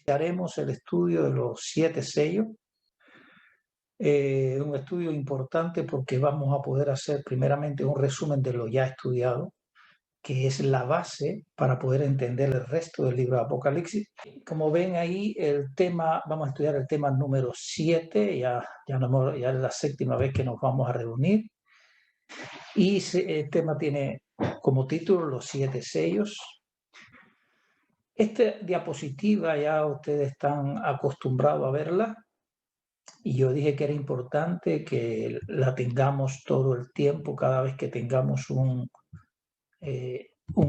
Haremos el estudio de los 7 sellos. Un estudio importante porque vamos a poder hacer primeramente un resumen de lo ya estudiado, que es la base para poder entender el resto del libro de Apocalipsis. Como ven ahí, vamos a estudiar el tema número 7, ya es la 7ª vez que nos vamos a reunir. Y el tema tiene como título los 7 sellos. Esta diapositiva ya ustedes están acostumbrados a verla. Y yo dije que era importante que la tengamos todo el tiempo, cada vez que tengamos un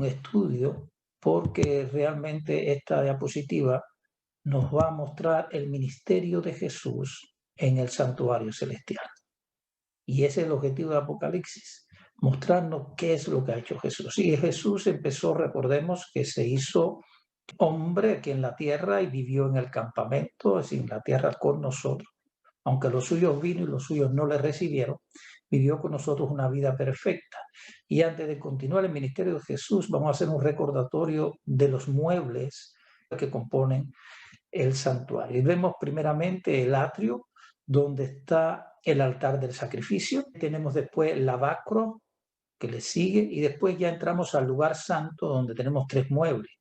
estudio, porque realmente esta diapositiva nos va a mostrar el ministerio de Jesús en el santuario celestial. Y ese es el objetivo de Apocalipsis, mostrarnos qué es lo que ha hecho Jesús. Y Jesús empezó, recordemos, que se hizo hombre aquí en la tierra y vivió en el campamento, es decir, en la tierra con nosotros. Aunque los suyos vino y los suyos no le recibieron, vivió con nosotros una vida perfecta. Y antes de continuar el ministerio de Jesús, vamos a hacer un recordatorio de los muebles que componen el santuario. Y vemos primeramente el atrio, donde está el altar del sacrificio. Tenemos después el lavacro, que le sigue, y después ya entramos al lugar santo, donde tenemos 3 muebles.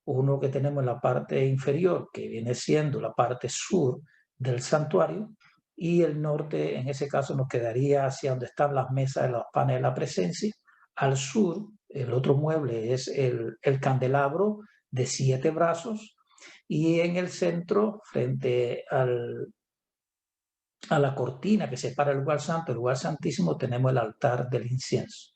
Uno que tenemos en la parte inferior, que viene siendo la parte sur del santuario, y el norte, en ese caso, nos quedaría hacia donde están las mesas de los panes de la presencia. Al sur, el otro mueble es el candelabro de 7 brazos, y en el centro, frente a la cortina que separa el lugar santo, el lugar santísimo, tenemos el altar del incienso.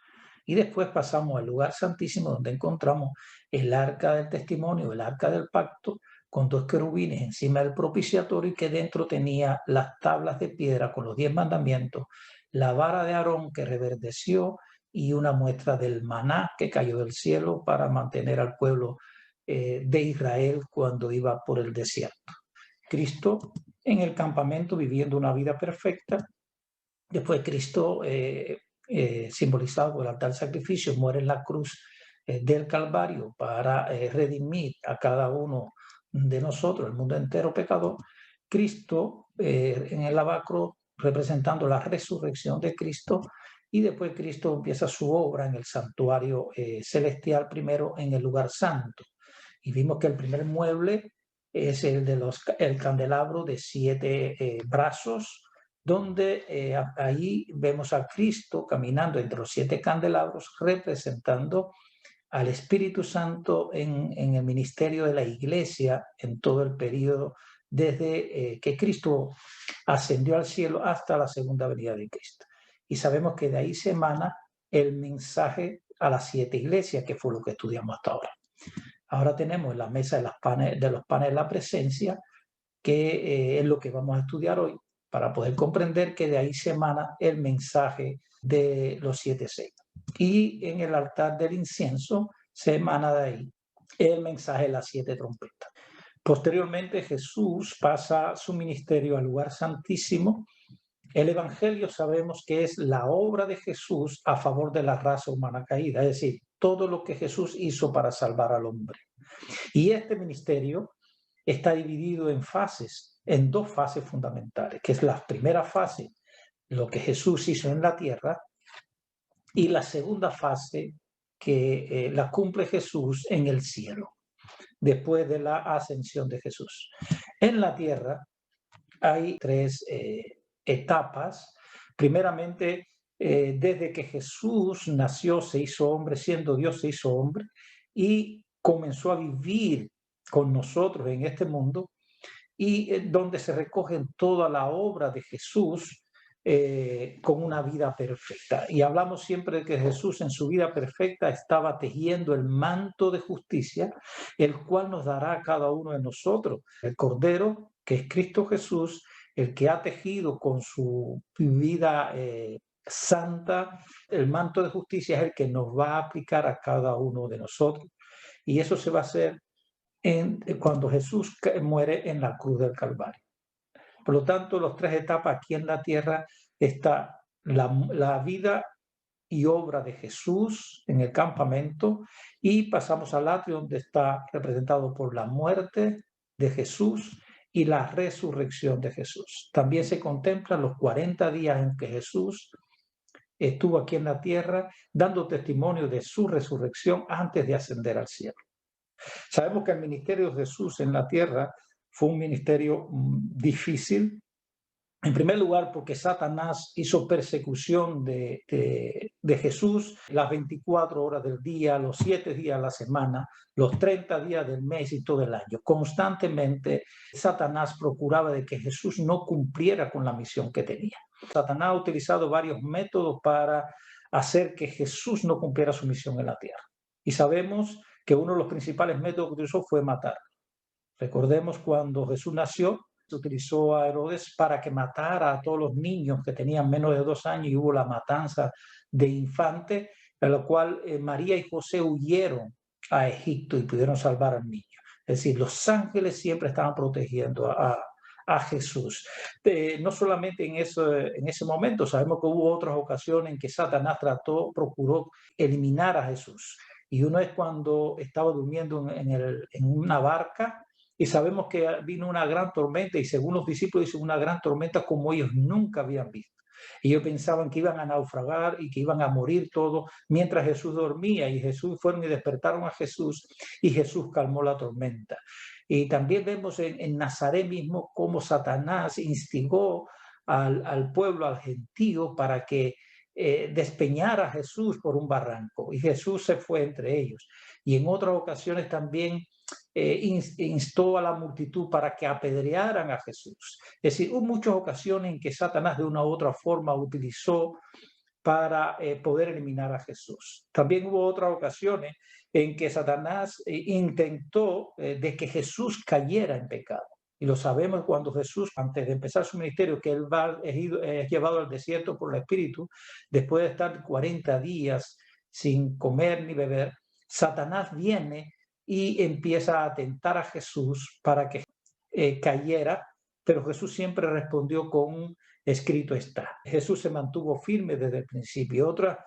Y después pasamos al lugar santísimo, donde encontramos el arca del testimonio, el arca del pacto, con 2 querubines encima del propiciatorio, y que dentro tenía las tablas de piedra con los 10 mandamientos, la vara de Aarón que reverdeció, y una muestra del maná que cayó del cielo para mantener al pueblo de Israel cuando iba por el desierto. Cristo en el campamento viviendo una vida perfecta. Después Cristo, simbolizado por el altar del sacrificio, muere en la cruz del Calvario para redimir a cada uno de nosotros, el mundo entero pecador. Cristo en el lavacro representando la resurrección de Cristo, y después Cristo empieza su obra en el santuario celestial, primero en el lugar santo. Y vimos que el primer mueble es el candelabro de 7 brazos, donde ahí vemos a Cristo caminando entre los 7 candelabros, representando al Espíritu Santo en el ministerio de la Iglesia en todo el periodo desde que Cristo ascendió al cielo hasta la segunda venida de Cristo. Y sabemos que de ahí se emana el mensaje a las 7 iglesias, que fue lo que estudiamos hasta ahora. Ahora tenemos la mesa de los panes de la presencia, que es lo que vamos a estudiar hoy, para poder comprender que de ahí se emana el mensaje de los 7 sellos. Y en el altar del incienso se emana de ahí el mensaje de las 7 trompetas. Posteriormente Jesús pasa su ministerio al lugar santísimo. El Evangelio sabemos que es la obra de Jesús a favor de la raza humana caída, es decir, todo lo que Jesús hizo para salvar al hombre. Y este ministerio está dividido en fases, en 2 fases fundamentales, que es la primera fase, lo que Jesús hizo en la tierra, y la segunda fase, que la cumple Jesús en el cielo, después de la ascensión de Jesús. En la tierra hay 3 etapas. Primeramente, desde que Jesús nació, se hizo hombre, siendo Dios se hizo hombre, y comenzó a vivir con nosotros en este mundo, y donde se recoge toda la obra de Jesús con una vida perfecta. Y hablamos siempre de que Jesús en su vida perfecta estaba tejiendo el manto de justicia, el cual nos dará a cada uno de nosotros el Cordero, que es Cristo Jesús, el que ha tejido con su vida santa el manto de justicia, es el que nos va a aplicar a cada uno de nosotros. Y eso se va a hacer cuando Jesús muere en la cruz del Calvario. Por lo tanto, las 3 etapas aquí en la tierra está la vida y obra de Jesús en el campamento, y pasamos al atrio, donde está representado por la muerte, de Jesús y la resurrección de Jesús. También se contemplan los 40 días en que Jesús estuvo aquí en la tierra dando testimonio de su resurrección antes de ascender al cielo. Sabemos que el ministerio de Jesús en la tierra fue un ministerio difícil. En primer lugar, porque Satanás hizo persecución de Jesús las 24 horas del día, los 7 días a la semana, los 30 días del mes y todo el año. Constantemente Satanás procuraba de que Jesús no cumpliera con la misión que tenía. Satanás ha utilizado varios métodos para hacer que Jesús no cumpliera su misión en la tierra. Y sabemos que uno de los principales métodos que utilizó fue matar. Recordemos cuando Jesús nació, se utilizó a Herodes para que matara a todos los niños que tenían menos de 2 años y hubo la matanza de infantes, en la cual María y José huyeron a Egipto y pudieron salvar al niño. Es decir, los ángeles siempre estaban protegiendo a Jesús. No solamente en ese momento, sabemos que hubo otras ocasiones en que Satanás procuró eliminar a Jesús. Y uno es cuando estaba durmiendo en una barca, y sabemos que vino una gran tormenta, y según los discípulos dicen una gran tormenta como ellos nunca habían visto. Ellos pensaban que iban a naufragar y que iban a morir todos mientras Jesús dormía, y Jesús fueron y despertaron a Jesús, y Jesús calmó la tormenta. Y también vemos en Nazaret mismo cómo Satanás instigó al pueblo, al gentío, para que despeñara a Jesús por un barranco, y Jesús se fue entre ellos. Y en otras ocasiones también instó a la multitud para que apedrearan a Jesús. Es decir, hubo muchas ocasiones en que Satanás de una u otra forma utilizó para poder eliminar a Jesús. También hubo otras ocasiones en que Satanás intentó de que Jesús cayera en pecado. Y lo sabemos cuando Jesús, antes de empezar su ministerio, que él es llevado al desierto por el Espíritu, después de estar 40 días sin comer ni beber, Satanás viene y empieza a tentar a Jesús para que cayera, pero Jesús siempre respondió con escrito está. Jesús se mantuvo firme desde el principio. Otras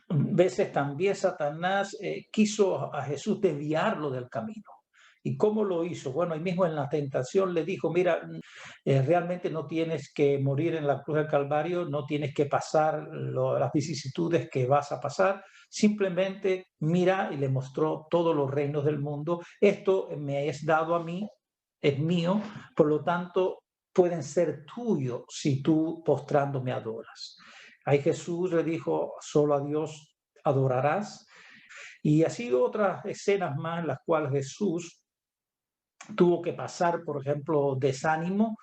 veces también Satanás quiso a Jesús desviarlo del camino. ¿Y cómo lo hizo? Bueno, ahí mismo en la tentación le dijo, mira, realmente no tienes que morir en la cruz del Calvario, no tienes que pasar las vicisitudes que vas a pasar, simplemente mira, y le mostró todos los reinos del mundo. Esto me es dado a mí, es mío, por lo tanto pueden ser tuyos si tú postrando me adoras. Ahí Jesús le dijo, solo a Dios adorarás. Y así otras escenas más en las cuales Jesús tuvo que pasar, por ejemplo, desánimo,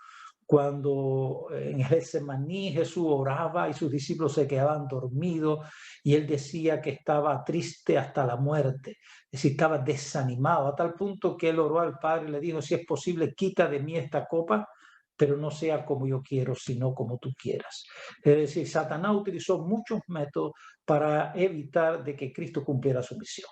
cuando en el Getsemaní Jesús oraba y sus discípulos se quedaban dormidos, y él decía que estaba triste hasta la muerte, es decir, estaba desanimado, a tal punto que él oró al Padre y le dijo, si es posible, quita de mí esta copa, pero no sea como yo quiero, sino como tú quieras. Es decir, Satanás utilizó muchos métodos para evitar de que Cristo cumpliera su misión.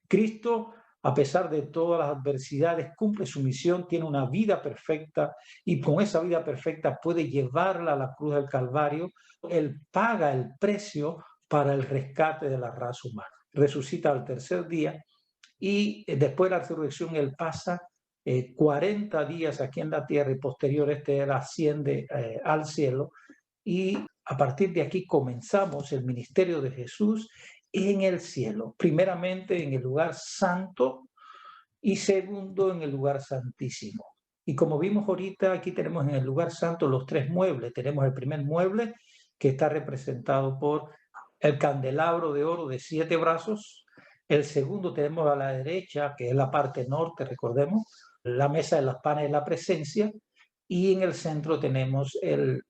Cristo, a pesar de todas las adversidades, cumple su misión, tiene una vida perfecta, y con esa vida perfecta puede llevarla a la cruz del Calvario. Él paga el precio para el rescate de la raza humana. Resucita al tercer día, y después de la resurrección él pasa 40 días aquí en la tierra, y posterior él asciende al cielo, y a partir de aquí comenzamos el ministerio de Jesús en el cielo, primeramente en el lugar santo y segundo en el lugar santísimo. Y como vimos ahorita, aquí tenemos en el lugar santo los 3 muebles. Tenemos el primer mueble, que está representado por el candelabro de oro de 7 brazos. El segundo tenemos a la derecha, que es la parte norte, recordemos, la mesa de los panes de la presencia, y en el centro tenemos el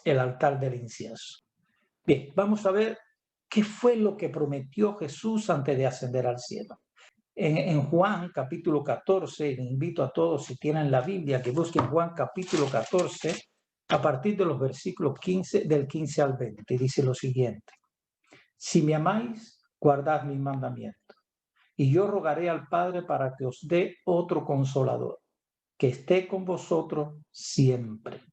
altar del incienso. Bien, vamos a ver qué fue lo que prometió Jesús antes de ascender al cielo. En Juan capítulo 14, les invito a todos, si tienen la Biblia, que busquen Juan capítulo 14, a partir de los versículos del 15 al 20, dice lo siguiente: si me amáis, guardad mis mandamientos, y yo rogaré al Padre para que os dé otro consolador, que esté con vosotros siempre,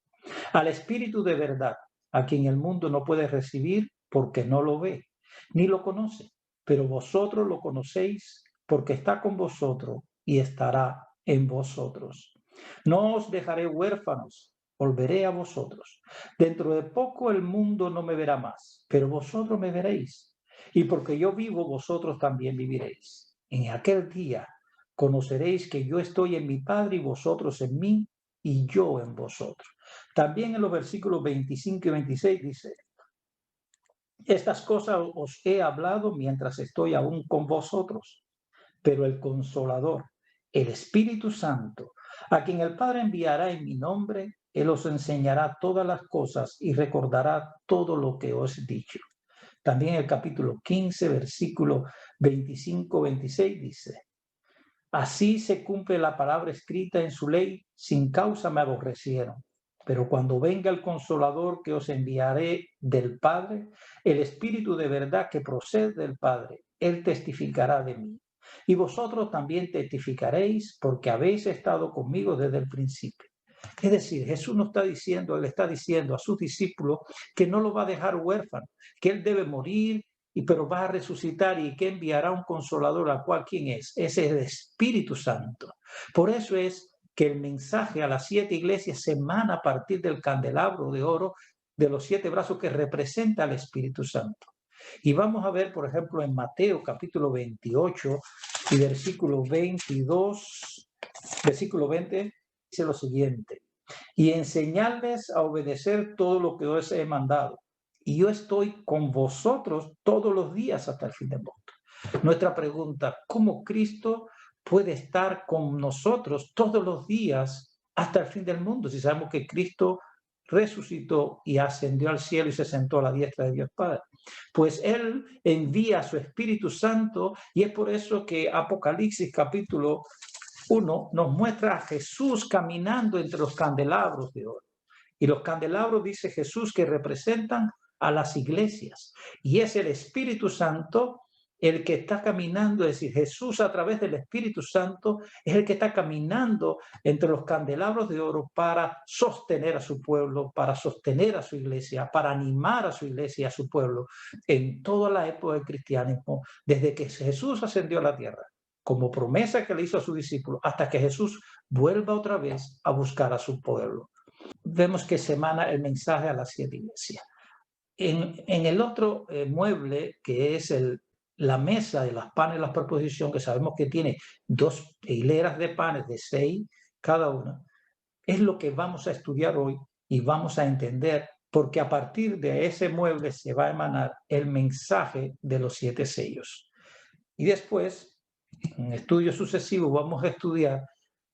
al Espíritu de verdad, a quien el mundo no puede recibir porque no lo ve, ni lo conoce, pero vosotros lo conocéis porque está con vosotros y estará en vosotros. No os dejaré huérfanos, volveré a vosotros. Dentro de poco el mundo no me verá más, pero vosotros me veréis. Y porque yo vivo, vosotros también viviréis. En aquel día conoceréis que yo estoy en mi Padre y vosotros en mí y yo en vosotros. También en los versículos 25 y 26 dice: estas cosas os he hablado mientras estoy aún con vosotros, pero el Consolador, el Espíritu Santo, a quien el Padre enviará en mi nombre, Él os enseñará todas las cosas y recordará todo lo que os he dicho. También el capítulo 15, versículo 25-26 dice: así se cumple la palabra escrita en su ley, sin causa me aborrecieron. Pero cuando venga el Consolador que os enviaré del Padre, el Espíritu de verdad que procede del Padre, Él testificará de mí. Y vosotros también testificaréis porque habéis estado conmigo desde el principio. Es decir, Jesús no está diciendo, Él está diciendo a sus discípulos que no lo va a dejar huérfano, que Él debe morir, pero va a resucitar y que enviará un consolador, al cual ¿quién es? Ese es el Espíritu Santo. Por eso es que el mensaje a las 7 iglesias se emana a partir del candelabro de oro de los 7 brazos que representa al Espíritu Santo. Y vamos a ver, por ejemplo, en Mateo capítulo 28 y versículo 22, versículo 20, dice lo siguiente: y enseñarles a obedecer todo lo que os he mandado. Y yo estoy con vosotros todos los días hasta el fin del mundo. Nuestra pregunta: ¿cómo Cristo puede estar con nosotros todos los días hasta el fin del mundo? Si sabemos que Cristo resucitó y ascendió al cielo y se sentó a la diestra de Dios Padre. Pues Él envía a su Espíritu Santo, y es por eso que Apocalipsis capítulo 1 nos muestra a Jesús caminando entre los candelabros de oro. Y los candelabros, dice Jesús, que representan a las iglesias. Y es el Espíritu Santo el que está caminando, es decir, Jesús a través del Espíritu Santo es el que está caminando entre los candelabros de oro para sostener a su pueblo, para sostener a su iglesia, para animar a su iglesia y a su pueblo en toda la época del cristianismo, desde que Jesús ascendió a la tierra, como promesa que le hizo a sus discípulos, hasta que Jesús vuelva otra vez a buscar a su pueblo. Vemos que se emana el mensaje a las 7 iglesias. En el otro mueble, que es la mesa de las panes de la proposición, que sabemos que tiene 2 hileras de panes de 6 cada una, es lo que vamos a estudiar hoy y vamos a entender, porque a partir de ese mueble se va a emanar el mensaje de los 7 sellos. Y después, en estudios sucesivos, vamos a estudiar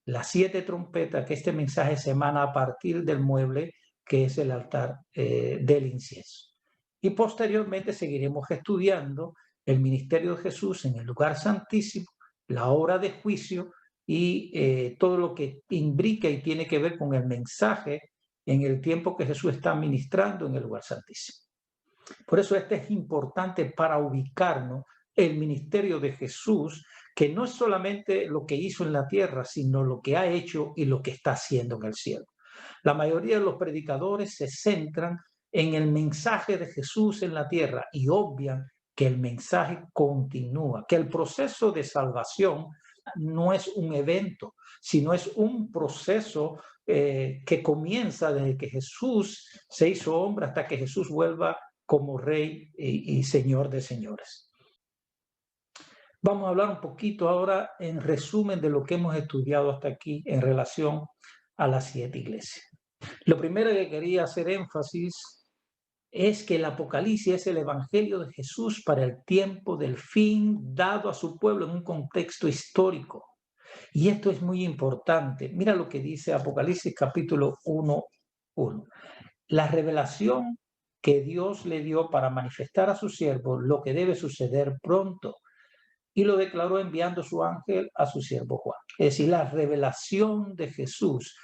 las 7 trompetas, que este mensaje se emana a partir del mueble que es el altar del incienso. Y posteriormente seguiremos estudiando el ministerio de Jesús en el lugar santísimo, la obra de juicio y todo lo que imbrica y tiene que ver con el mensaje en el tiempo que Jesús está ministrando en el lugar santísimo. Por eso este es importante para ubicarnos el ministerio de Jesús, que no es solamente lo que hizo en la tierra, sino lo que ha hecho y lo que está haciendo en el cielo. La mayoría de los predicadores se centran en el mensaje de Jesús en la tierra y obvian que el mensaje continúa, que el proceso de salvación no es un evento, sino es un proceso que comienza desde que Jesús se hizo hombre hasta que Jesús vuelva como Rey y Señor de señores. Vamos a hablar un poquito ahora en resumen de lo que hemos estudiado hasta aquí en relación a las 7 iglesias. Lo primero que quería hacer énfasis es que el Apocalipsis es el Evangelio de Jesús para el tiempo del fin dado a su pueblo en un contexto histórico. Y esto es muy importante. Mira lo que dice Apocalipsis capítulo 1:1. La revelación que Dios le dio para manifestar a su siervo lo que debe suceder pronto, y lo declaró enviando su ángel a su siervo Juan. Es decir, la revelación de Jesús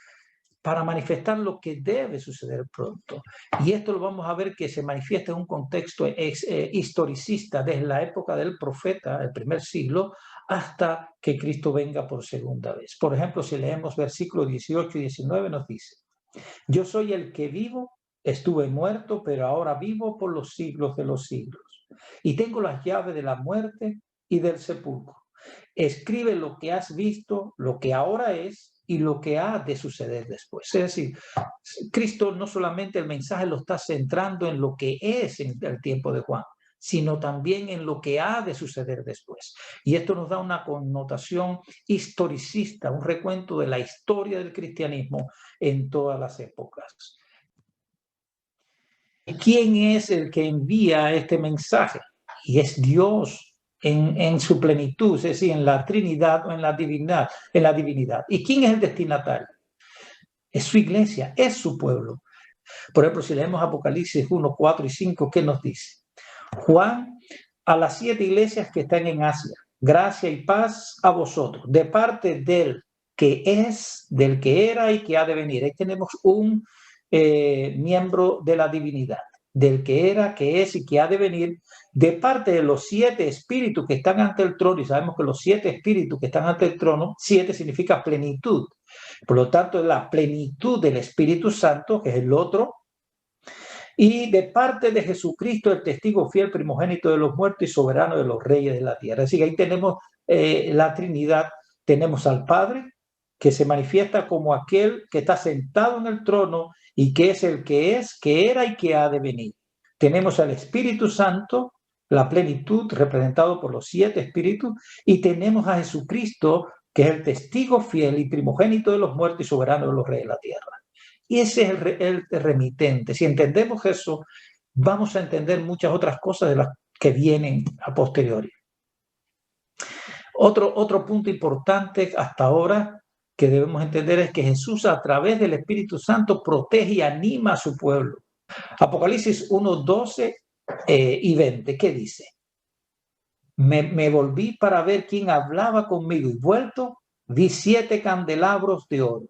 para manifestar lo que debe suceder pronto. Y esto lo vamos a ver que se manifiesta en un contexto historicista desde la época del profeta, el primer siglo, hasta que Cristo venga por segunda vez. Por ejemplo, si leemos versículos 18 y 19, nos dice: yo soy el que vivo, estuve muerto, pero ahora vivo por los siglos de los siglos. Y tengo las llaves de la muerte y del sepulcro. Escribe lo que has visto, lo que ahora es y lo que ha de suceder después. Es decir, Cristo no solamente el mensaje lo está centrando en lo que es en el tiempo de Juan, sino también en lo que ha de suceder después. Y esto nos da una connotación historicista, un recuento de la historia del cristianismo en todas las épocas. ¿Quién es el que envía este mensaje? Y es Dios en su plenitud, es decir, en la Trinidad o en la divinidad. ¿Y quién es el destinatario? Es su iglesia, es su pueblo. Por ejemplo, si leemos Apocalipsis 1, 4 y 5, ¿qué nos dice? Juan, a las 7 iglesias que están en Asia, gracia y paz a vosotros, de parte del que es, del que era y que ha de venir. Ahí tenemos un miembro de la divinidad, del que era, que es y que ha de venir, de parte de los 7 espíritus que están ante el trono, y sabemos que los 7 espíritus que están ante el trono, 7 significa plenitud, por lo tanto es la plenitud del Espíritu Santo, que es el otro, y de parte de Jesucristo, el testigo fiel, primogénito de los muertos y soberano de los reyes de la tierra. Así que ahí tenemos la Trinidad, tenemos al Padre, que se manifiesta como aquel que está sentado en el trono y que es el que es, que era y que ha de venir. Tenemos al Espíritu Santo, la plenitud representado por los 7 espíritus, y tenemos a Jesucristo, que es el testigo fiel y primogénito de los muertos y soberano de los reyes de la tierra. Y ese es el remitente. Si entendemos eso, vamos a entender muchas otras cosas de las que vienen a posteriori. Otro punto importante hasta ahora que debemos entender es que Jesús, a través del Espíritu Santo, protege y anima a su pueblo. Apocalipsis 1, 12 y 20, ¿qué dice? Me volví para ver quién hablaba conmigo y vuelto, vi 7 candelabros de oro.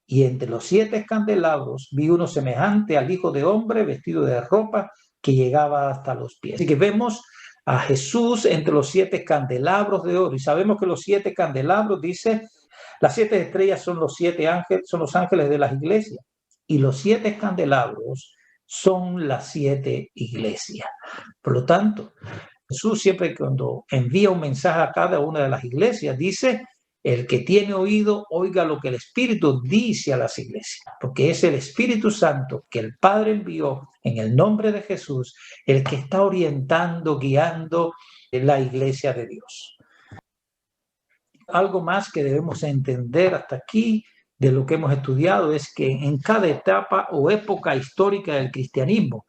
Y entre los 7 candelabros vi uno semejante al Hijo de Hombre vestido de ropa que llegaba hasta los pies. Así que vemos a Jesús entre los 7 candelabros de oro. Y sabemos que los 7 candelabros, dice, las 7 estrellas son los 7 ángeles, son los ángeles de las iglesias. Y los 7 candelabros son las 7 iglesias. Por lo tanto, Jesús siempre cuando envía un mensaje a cada una de las iglesias, dice, el que tiene oído, oiga lo que el Espíritu dice a las iglesias, porque es el Espíritu Santo que el Padre envió en el nombre de Jesús, el que está orientando, guiando la iglesia de Dios. Algo más que debemos entender hasta aquí de lo que hemos estudiado es que en cada etapa o época histórica del cristianismo,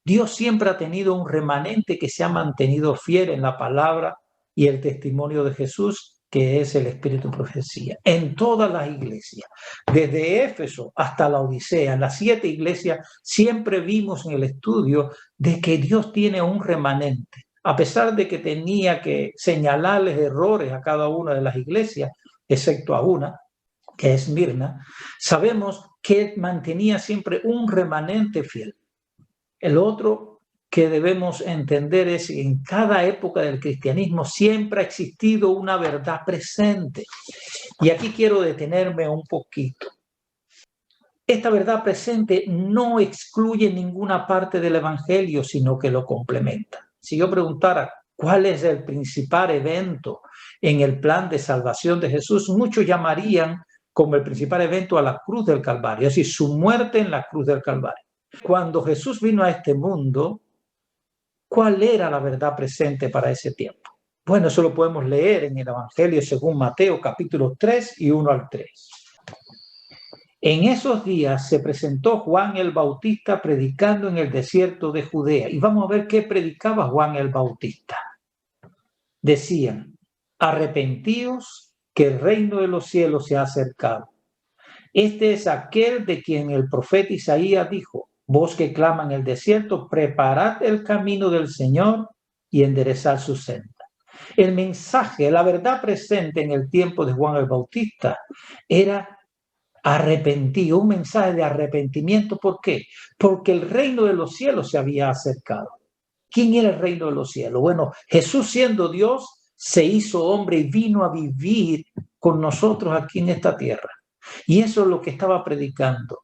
Dios siempre ha tenido un remanente que se ha mantenido fiel en la palabra y el testimonio de Jesús, que es el Espíritu de Profecía, en todas las iglesias, desde Éfeso hasta la Odisea, en las 7 iglesias, siempre vimos en el estudio de que Dios tiene un remanente, a pesar de que tenía que señalarles errores a cada una de las iglesias, excepto a una, que es Mirna, sabemos que mantenía siempre un remanente fiel. El otro que debemos entender es que en cada época del cristianismo siempre ha existido una verdad presente. Y aquí quiero detenerme un poquito. Esta verdad presente no excluye ninguna parte del evangelio, sino que lo complementa. Si yo preguntara cuál es el principal evento en el plan de salvación de Jesús, muchos llamarían como el principal evento a la cruz del Calvario, es decir, su muerte en la cruz del Calvario. Cuando Jesús vino a este mundo, ¿cuál era la verdad presente para ese tiempo? Bueno, eso lo podemos leer en el Evangelio según Mateo, capítulo 3 y 1 al 3. En esos días se presentó Juan el Bautista predicando en el desierto de Judea. Y vamos a ver qué predicaba Juan el Bautista. Decían, arrepentíos, que el reino de los cielos se ha acercado. Este es aquel de quien el profeta Isaías dijo, vos que clama en el desierto, preparad el camino del Señor y enderezad su senda. El mensaje, la verdad presente en el tiempo de Juan el Bautista era arrepentido, un mensaje de arrepentimiento. ¿Por qué? Porque el reino de los cielos se había acercado. ¿Quién era el reino de los cielos? Bueno, Jesús siendo Dios se hizo hombre y vino a vivir con nosotros aquí en esta tierra. Y eso es lo que estaba predicando.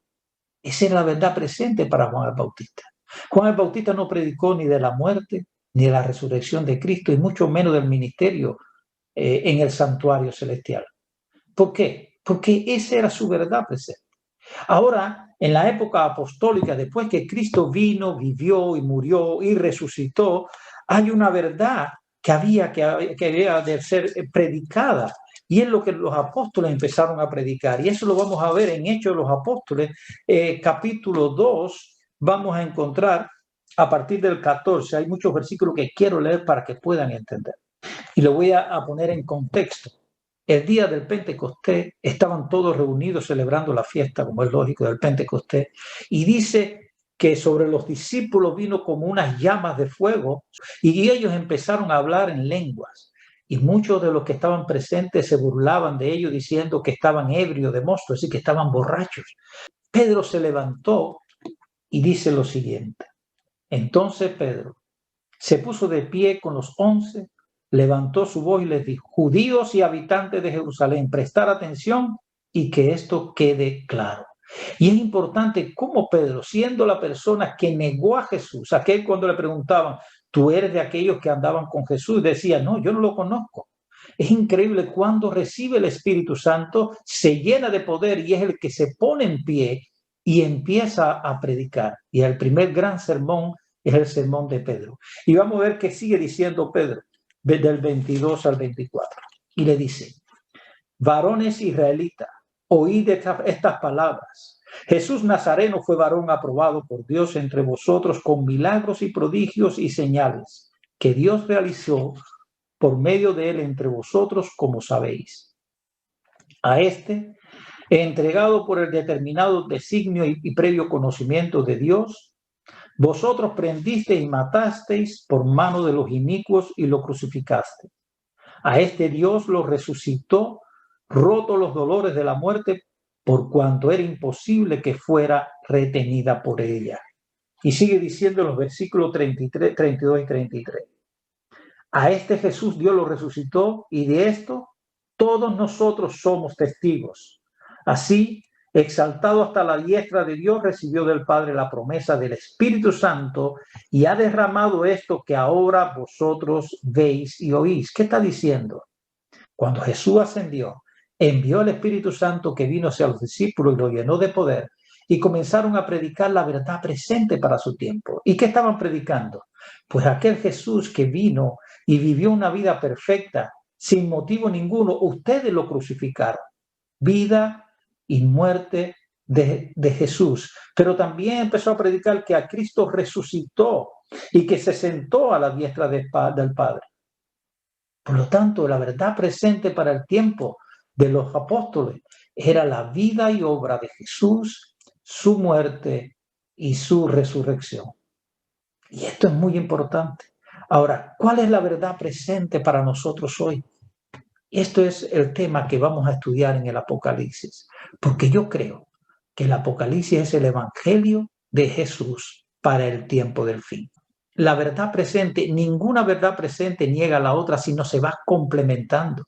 Esa era la verdad presente para Juan el Bautista. Juan el Bautista no predicó ni de la muerte, ni de la resurrección de Cristo, y mucho menos del ministerio en el santuario celestial. ¿Por qué? Porque esa era su verdad presente. Ahora, en la época apostólica, después que Cristo vino, vivió y murió y resucitó, hay una verdad que había de ser predicada. Y es lo que los apóstoles empezaron a predicar. Y eso lo vamos a ver en Hechos de los Apóstoles, capítulo 2, vamos a encontrar a partir del 14. Hay muchos versículos que quiero leer para que puedan entender. Y lo voy a poner en contexto. El día del Pentecostés estaban todos reunidos celebrando la fiesta, como es lógico, del Pentecostés. Y dice que sobre los discípulos vino como unas llamas de fuego y ellos empezaron a hablar en lenguas. Y muchos de los que estaban presentes se burlaban de ellos diciendo que estaban ebrios de mosto, es decir, que estaban borrachos. Pedro se levantó y dice lo siguiente. Entonces Pedro se puso de pie con los 11, levantó su voz y les dijo: judíos y habitantes de Jerusalén, prestar atención y que esto quede claro. Y es importante cómo Pedro, siendo la persona que negó a Jesús, aquel cuando le preguntaban, ¿tú eres de aquellos que andaban con Jesús? Decía, no, yo no lo conozco. Es increíble cuando recibe el Espíritu Santo, se llena de poder y es el que se pone en pie y empieza a predicar. Y el primer gran sermón es el sermón de Pedro. Y vamos a ver qué sigue diciendo Pedro, desde el 22 al 24. Y le dice: varones israelitas, oíd estas palabras. Jesús Nazareno fue varón aprobado por Dios entre vosotros con milagros y prodigios y señales que Dios realizó por medio de él entre vosotros, como sabéis. A este, entregado por el determinado designio y previo conocimiento de Dios, vosotros prendisteis y matasteis por mano de los inicuos y lo crucificasteis. A este Dios lo resucitó, roto los dolores de la muerte, por cuanto era imposible que fuera retenida por ella. Y sigue diciendo en los versículos 33, 32 y 33. A este Jesús Dios lo resucitó, y de esto todos nosotros somos testigos. Así, exaltado hasta la diestra de Dios, recibió del Padre la promesa del Espíritu Santo y ha derramado esto que ahora vosotros veis y oís. ¿Qué está diciendo? Cuando Jesús ascendió, envió el Espíritu Santo que vino hacia los discípulos y lo llenó de poder, y comenzaron a predicar la verdad presente para su tiempo. ¿Y qué estaban predicando? Pues aquel Jesús que vino y vivió una vida perfecta, sin motivo ninguno, ustedes lo crucificaron. Vida y muerte de Jesús. Pero también empezó a predicar que a Cristo resucitó y que se sentó a la diestra del Padre. Por lo tanto, la verdad presente para el tiempo de los apóstoles era la vida y obra de Jesús, su muerte y su resurrección. Y esto es muy importante. Ahora, ¿cuál es la verdad presente para nosotros hoy? Esto es el tema que vamos a estudiar en el Apocalipsis, porque yo creo que el Apocalipsis es el Evangelio de Jesús para el tiempo del fin. La verdad presente, ninguna verdad presente niega a la otra, sino se va complementando.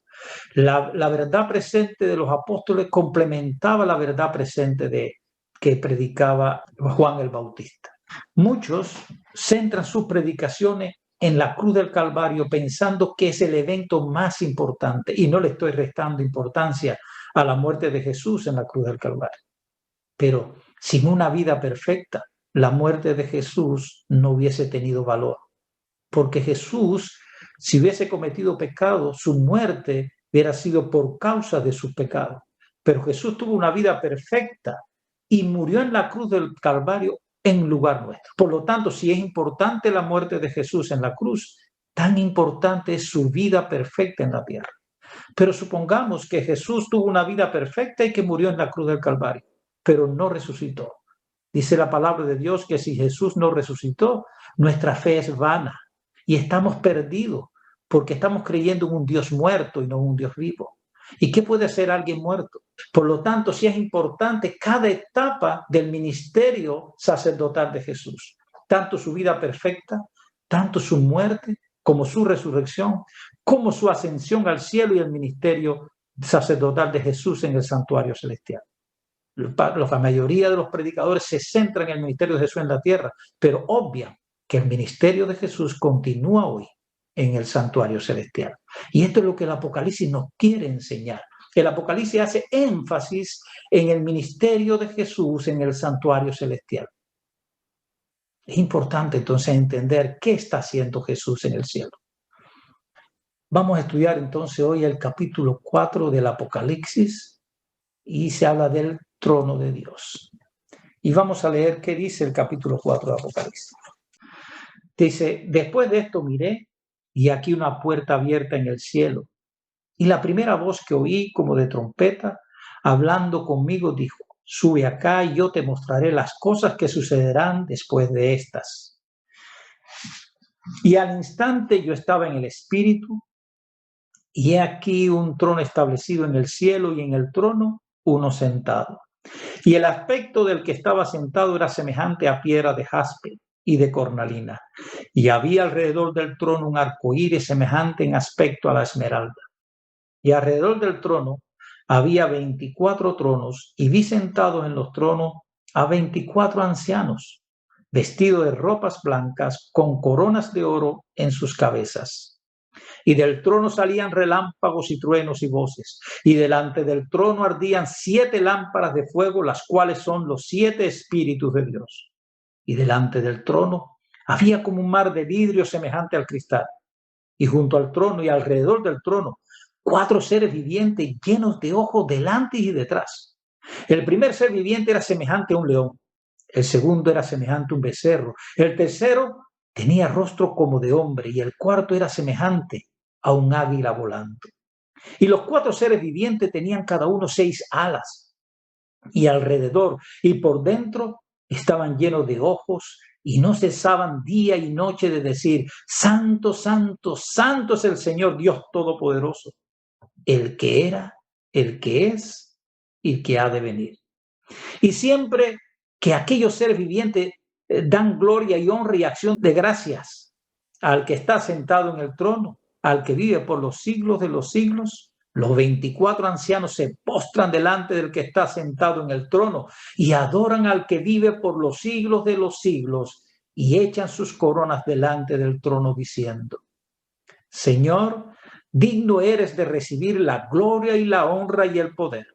La verdad presente de los apóstoles complementaba la verdad presente que predicaba Juan el Bautista. Muchos centran sus predicaciones en la cruz del Calvario pensando que es el evento más importante, y no le estoy restando importancia a la muerte de Jesús en la cruz del Calvario. Pero sin una vida perfecta, la muerte de Jesús no hubiese tenido valor, porque Jesús, si hubiese cometido pecado, su muerte hubiera sido por causa de sus pecados. Pero Jesús tuvo una vida perfecta y murió en la cruz del Calvario en lugar nuestro. Por lo tanto, si es importante la muerte de Jesús en la cruz, tan importante es su vida perfecta en la tierra. Pero supongamos que Jesús tuvo una vida perfecta y que murió en la cruz del Calvario, pero no resucitó. Dice la palabra de Dios que si Jesús no resucitó, nuestra fe es vana y estamos perdidos porque estamos creyendo en un Dios muerto y no en un Dios vivo. ¿Y qué puede hacer alguien muerto? Por lo tanto, sí es importante cada etapa del ministerio sacerdotal de Jesús, tanto su vida perfecta, tanto su muerte, como su resurrección, como su ascensión al cielo y el ministerio sacerdotal de Jesús en el santuario celestial. La mayoría de los predicadores se centran en el ministerio de Jesús en la tierra, pero obvian que el ministerio de Jesús continúa hoy en el santuario celestial. Y esto es lo que el Apocalipsis nos quiere enseñar. El Apocalipsis hace énfasis en el ministerio de Jesús en el santuario celestial. Es importante entonces entender qué está haciendo Jesús en el cielo. Vamos a estudiar entonces hoy el capítulo 4 del Apocalipsis y se habla del trono de Dios. Y vamos a leer qué dice el capítulo 4 del Apocalipsis. Dice, después de esto miré y aquí una puerta abierta en el cielo. Y la primera voz que oí como de trompeta, hablando conmigo, dijo, sube acá y yo te mostraré las cosas que sucederán después de estas. Y al instante yo estaba en el Espíritu, y he aquí un trono establecido en el cielo y en el trono uno sentado. Y el aspecto del que estaba sentado era semejante a piedra de jaspe y de cornalina. Y había alrededor del trono un arcoíris semejante en aspecto a la esmeralda. Y alrededor del trono había 24 tronos, y vi sentados en los tronos a 24 ancianos, vestidos de ropas blancas, con coronas de oro en sus cabezas. Y del trono salían relámpagos y truenos y voces, y delante del trono ardían 7 lámparas de fuego, las cuales son los 7 espíritus de Dios. Y delante del trono había como un mar de vidrio semejante al cristal. Y junto al trono y alrededor del trono, 4 seres vivientes llenos de ojos delante y detrás. El primer ser viviente era semejante a un león. El segundo era semejante a un becerro. El tercero tenía rostro como de hombre. Y el cuarto era semejante a un águila volando. Y los 4 seres vivientes tenían cada uno 6 alas. Y alrededor y por dentro estaban llenos de ojos, y no cesaban día y noche de decir, Santo, Santo, Santo es el Señor Dios Todopoderoso, el que era, el que es y el que ha de venir. Y siempre que aquellos seres vivientes dan gloria y honra y acción de gracias al que está sentado en el trono, al que vive por los siglos de los siglos, los 24 ancianos se postran delante del que está sentado en el trono y adoran al que vive por los siglos de los siglos y echan sus coronas delante del trono diciendo, Señor, digno eres de recibir la gloria y la honra y el poder,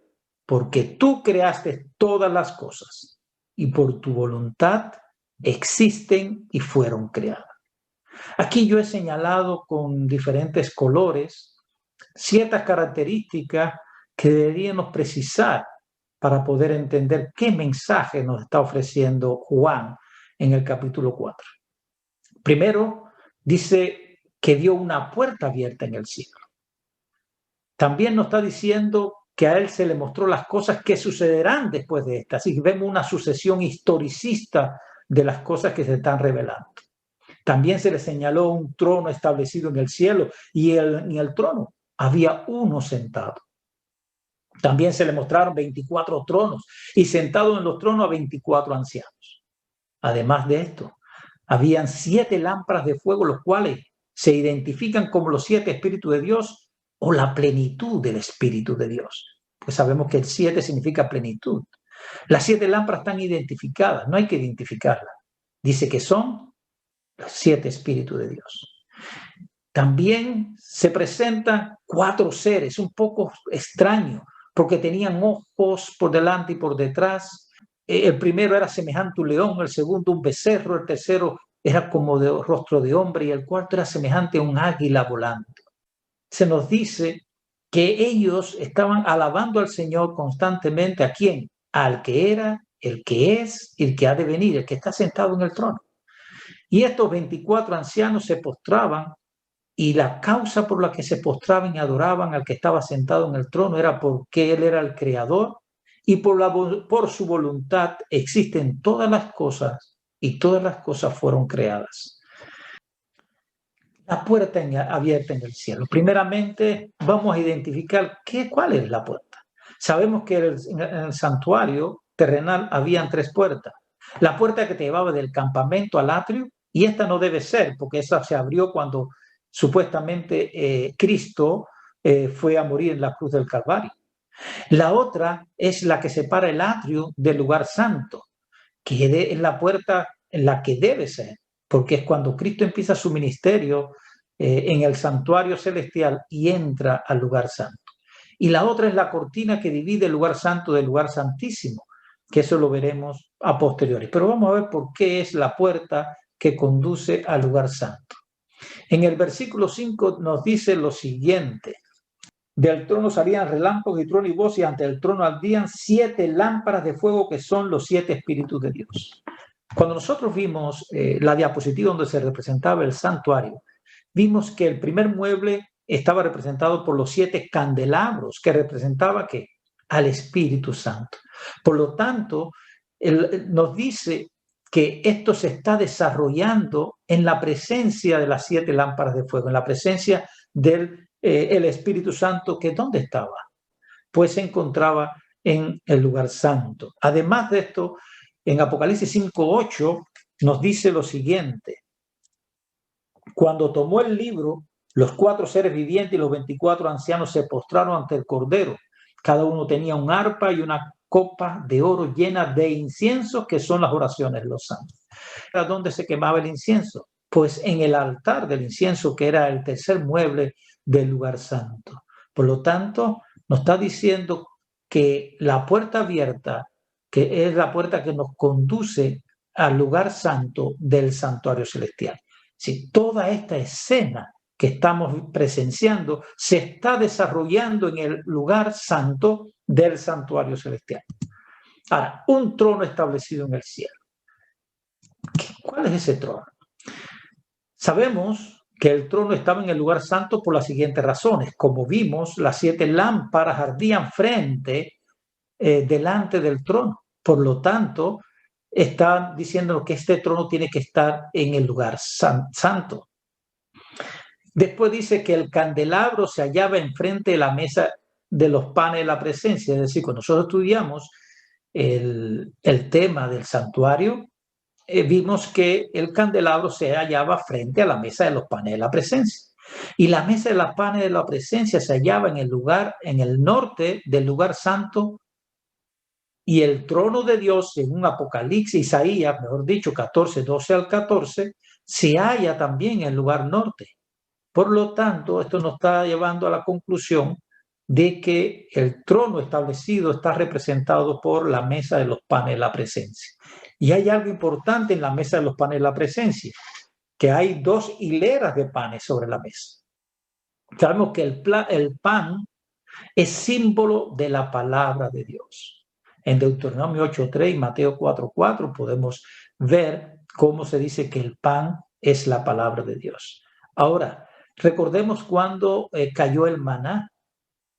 porque tú creaste todas las cosas y por tu voluntad existen y fueron creadas. Aquí yo he señalado con diferentes colores ciertas características que deberíamos precisar para poder entender qué mensaje nos está ofreciendo Juan en el capítulo 4. Primero, dice que vio una puerta abierta en el cielo. También nos está diciendo que a él se le mostró las cosas que sucederán después de esta. Así que vemos una sucesión historicista de las cosas que se están revelando. También se le señaló un trono establecido en el cielo y en el trono había uno sentado. También se le mostraron 24 tronos y sentados en los tronos a 24 ancianos. Además de esto, habían 7 lámparas de fuego, los cuales se identifican como los 7 espíritus de Dios o la plenitud del Espíritu de Dios. Pues sabemos que el 7 significa plenitud. Las 7 lámparas están identificadas, no hay que identificarlas. Dice que son los 7 espíritus de Dios. También se presentan 4 seres, un poco extraños, porque tenían ojos por delante y por detrás. El primero era semejante a un león, el segundo un becerro, el tercero era como de rostro de hombre y el cuarto era semejante a un águila volando. Se nos dice que ellos estaban alabando al Señor constantemente. ¿A quién? Al que era, el que es y el que ha de venir, el que está sentado en el trono. Y estos 24 ancianos se postraban, y la causa por la que se postraban y adoraban al que estaba sentado en el trono era porque Él era el creador y por su voluntad existen todas las cosas y todas las cosas fueron creadas. La puerta abierta en el cielo. Primeramente vamos a identificar cuál es la puerta. Sabemos que en el santuario terrenal habían 3 puertas. La puerta que te llevaba del campamento al atrio, y esta no debe ser porque esa se abrió cuando supuestamente Cristo fue a morir en la cruz del Calvario. La otra es la que separa el atrio del lugar santo, que es la puerta en la que debe ser, porque es cuando Cristo empieza su ministerio en el santuario celestial y entra al lugar santo. Y la otra es la cortina que divide el lugar santo del lugar santísimo, que eso lo veremos a posteriori. Pero vamos a ver por qué es la puerta que conduce al lugar santo. En el versículo 5 nos dice lo siguiente: del trono salían relámpagos y trueno y voz, y ante el trono ardían 7 lámparas de fuego, que son los 7 espíritus de Dios. Cuando nosotros vimos la diapositiva donde se representaba el santuario, vimos que el primer mueble estaba representado por los 7 candelabros, que representaba ¿qué? Al Espíritu Santo. Por lo tanto, nos dice que esto se está desarrollando en la presencia de las 7 lámparas de fuego, en la presencia del el Espíritu Santo, que ¿dónde estaba? Pues se encontraba en el lugar santo. Además de esto, en Apocalipsis 5:8 nos dice lo siguiente: cuando tomó el libro, los 4 seres vivientes y los 24 ancianos se postraron ante el Cordero. Cada uno tenía un arpa y una copa de oro llena de incienso, que son las oraciones de los santos. ¿A dónde se quemaba el incienso? Pues en el altar del incienso, que era el tercer mueble del lugar santo. Por lo tanto, nos está diciendo que la puerta abierta, que es la puerta que nos conduce al lugar santo del santuario celestial. Si toda esta escena que estamos presenciando se está desarrollando en el lugar santo del santuario celestial. Ahora, un trono establecido en el cielo. ¿Cuál es ese trono? Sabemos que el trono estaba en el lugar santo por las siguientes razones. Como vimos, las 7 lámparas ardían delante del trono. Por lo tanto, están diciendo que este trono tiene que estar en el lugar santo. Después dice que el candelabro se hallaba enfrente de la mesa de los panes de la presencia. Es decir, cuando nosotros estudiamos el tema del santuario, vimos que el candelabro se hallaba frente a la mesa de los panes de la presencia. Y la mesa de los panes de la presencia se hallaba en el lugar, en el norte del lugar santo, y el trono de Dios, según Apocalipsis, Isaías, mejor dicho, 14, 12 al 14, se halla también en el lugar norte. Por lo tanto, esto nos está llevando a la conclusión de que el trono establecido está representado por la mesa de los panes de la presencia. Y hay algo importante en la mesa de los panes de la presencia, que hay 2 hileras de panes sobre la mesa. Sabemos que el pan es símbolo de la palabra de Dios. En Deuteronomio 8:3 y Mateo 4:4 podemos ver cómo se dice que el pan es la palabra de Dios. Ahora, recordemos cuando cayó el maná.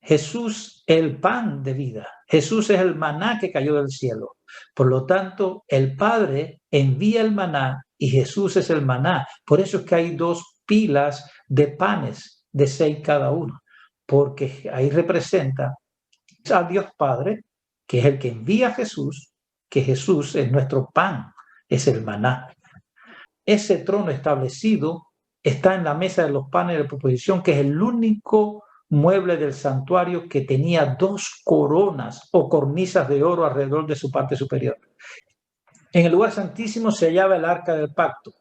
Jesús, el pan de vida. Jesús es el maná que cayó del cielo. Por lo tanto, el Padre envía el maná y Jesús es el maná. Por eso es que hay 2 pilas de panes de 6 cada uno, porque ahí representa a Dios Padre, que es el que envía a Jesús, que Jesús es nuestro pan, es el maná. Ese trono establecido está en la mesa de los panes de la proposición, que es el único mueble del santuario que tenía 2 coronas o cornisas de oro alrededor de su parte superior. En el lugar santísimo se hallaba el arca del pacto,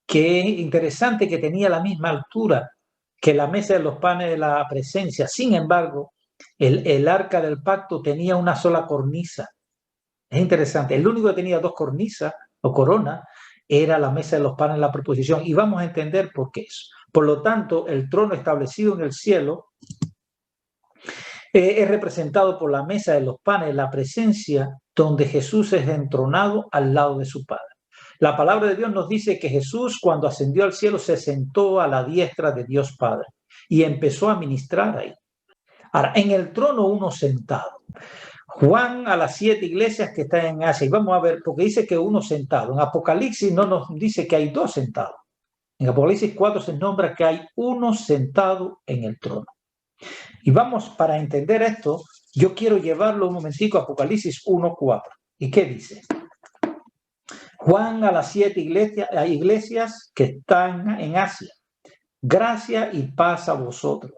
que es interesante que tenía la misma altura que la mesa de los panes de la presencia. Sin embargo, el arca del pacto tenía una sola cornisa. Es interesante. El único que tenía 2 cornisas o coronas era la mesa de los panes de la proposición. Y vamos a entender por qué eso. Por lo tanto, el trono establecido en el cielo es representado por la mesa de los panes de la presencia, donde Jesús es entronado al lado de su Padre. La palabra de Dios nos dice que Jesús, cuando ascendió al cielo, se sentó a la diestra de Dios Padre y empezó a ministrar ahí. Ahora, en el trono uno sentado. Juan a las 7 iglesias que están en Asia, y vamos a ver, porque dice que uno sentado. En Apocalipsis no nos dice que hay 2 sentados. En Apocalipsis 4 se nombra que hay uno sentado en el trono. Y vamos, para entender esto, yo quiero llevarlo un momentico a Apocalipsis 1:4. ¿Y qué dice? Juan a las 7 iglesias que están en Asia. Gracia y paz a vosotros,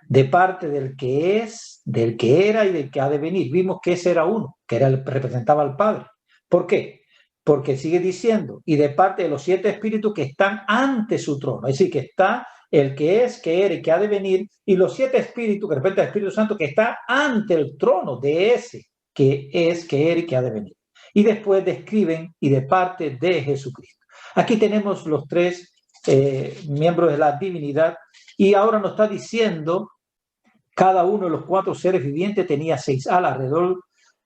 de parte del que es, del que era y del que ha de venir. Vimos que ese era uno, que era representaba al Padre. ¿Por qué? Porque sigue diciendo, y de parte de los 7 espíritus que están ante su trono, es decir, que está el que es, que era y que ha de venir, y los 7 espíritus que representan al Espíritu Santo que está ante el trono de ese que es, que era y que ha de venir. Y después describen y de parte de Jesucristo. Aquí tenemos los 3 miembros de la divinidad, y ahora nos está diciendo cada uno de los 4 seres vivientes tenía 6 alas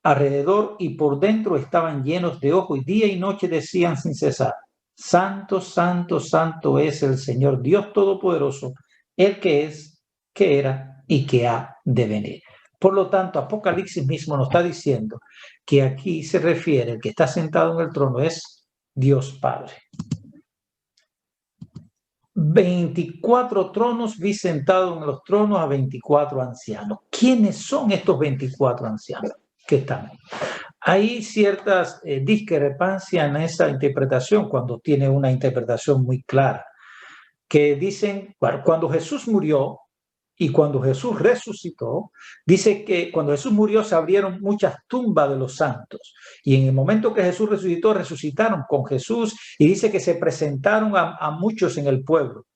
alrededor y por dentro estaban llenos de ojos, y día y noche decían sin cesar: Santo, santo, santo es el Señor Dios Todopoderoso, el que es, que era y que ha de venir. Por lo tanto, Apocalipsis mismo nos está diciendo que aquí se refiere, el que está sentado en el trono es Dios Padre. 24 tronos, vi sentados en los tronos a 24 ancianos. ¿Quiénes son estos 24 ancianos que están ahí? Hay ciertas discrepancias en esa interpretación cuando tiene una interpretación muy clara, que dicen, cuando Jesús murió y cuando Jesús resucitó, dice que cuando Jesús murió se abrieron muchas tumbas de los santos, y en el momento que Jesús resucitó, resucitaron con Jesús, y dice que se presentaron a muchos en el pueblo.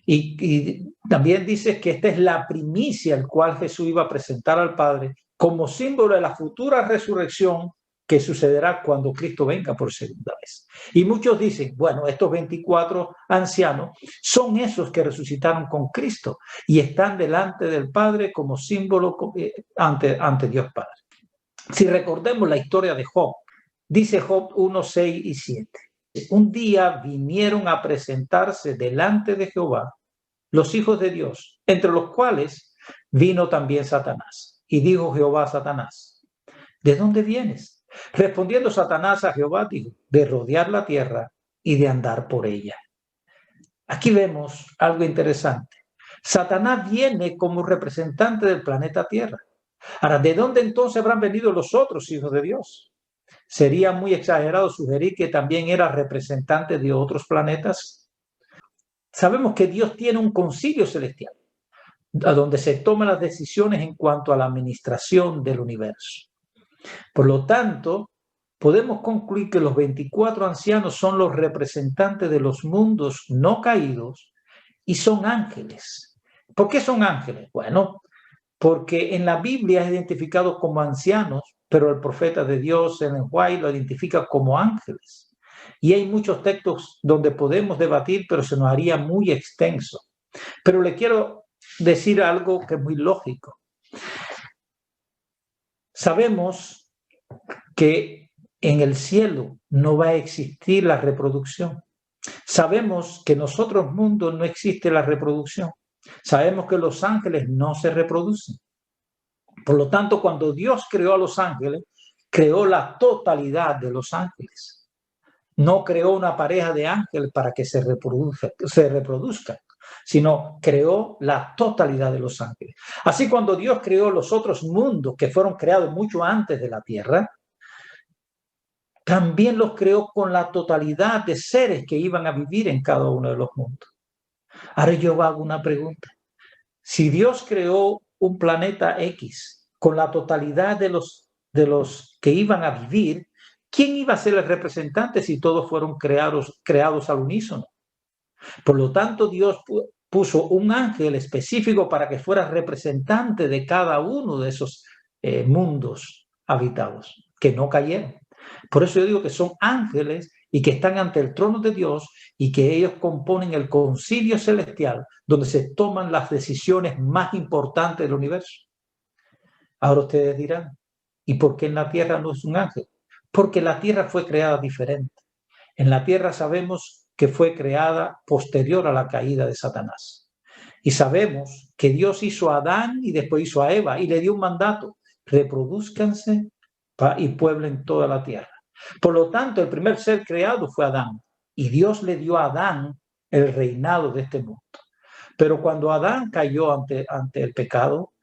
Y también dice que esta es la primicia al cual Jesús iba a presentar al Padre como símbolo de la futura resurrección que sucederá cuando Cristo venga por segunda vez. Y muchos dicen, bueno, estos 24 ancianos son esos que resucitaron con Cristo y están delante del Padre como símbolo ante Dios Padre. Si recordemos la historia de Job, dice Job 1, 6 y 7. Un día vinieron a presentarse delante de Jehová los hijos de Dios, entre los cuales vino también Satanás. Y dijo Jehová a Satanás: ¿de dónde vienes? Respondiendo Satanás a Jehová, dijo: de rodear la tierra y de andar por ella. Aquí vemos algo interesante. Satanás viene como representante del planeta Tierra. Ahora, ¿de dónde entonces habrán venido los otros hijos de Dios? Sería muy exagerado sugerir que también era representante de otros planetas. Sabemos que Dios tiene un concilio celestial, a donde se toman las decisiones en cuanto a la administración del universo. Por lo tanto, podemos concluir que los 24 ancianos son los representantes de los mundos no caídos y son ángeles. ¿Por qué son ángeles? Bueno, porque en la Biblia es identificado como ancianos, pero el profeta de Dios, Ellen White, lo identifica como ángeles. Y hay muchos textos donde podemos debatir, pero se nos haría muy extenso. Pero le quiero decir algo que es muy lógico. Sabemos que en el cielo no va a existir la reproducción. Sabemos que en los otros mundos no existe la reproducción. Sabemos que los ángeles no se reproducen. Por lo tanto, cuando Dios creó a los ángeles, creó la totalidad de los ángeles. No creó una pareja de ángeles para que se reproduzcan, sino creó la totalidad de los ángeles. Así, cuando Dios creó los otros mundos que fueron creados mucho antes de la tierra, también los creó con la totalidad de seres que iban a vivir en cada uno de los mundos. Ahora yo hago una pregunta. Si Dios creó un planeta X con la totalidad de los que iban a vivir, ¿quién iba a ser el representante si todos fueron creados al unísono? Por lo tanto, Dios puso un ángel específico para que fuera representante de cada uno de esos mundos habitados, que no cayeron. Por eso yo digo que son ángeles y que están ante el trono de Dios y que ellos componen el concilio celestial donde se toman las decisiones más importantes del universo. Ahora ustedes dirán, ¿y por qué en la tierra no es un ángel? Porque la tierra fue creada diferente. En la tierra sabemos que fue creada posterior a la caída de Satanás. Y sabemos que Dios hizo a Adán y después hizo a Eva y le dio un mandato: reproduzcanse y pueblen toda la tierra. Por lo tanto, el primer ser creado fue Adán y Dios le dio a Adán el reinado de este mundo. Pero cuando Adán cayó ante el pecado,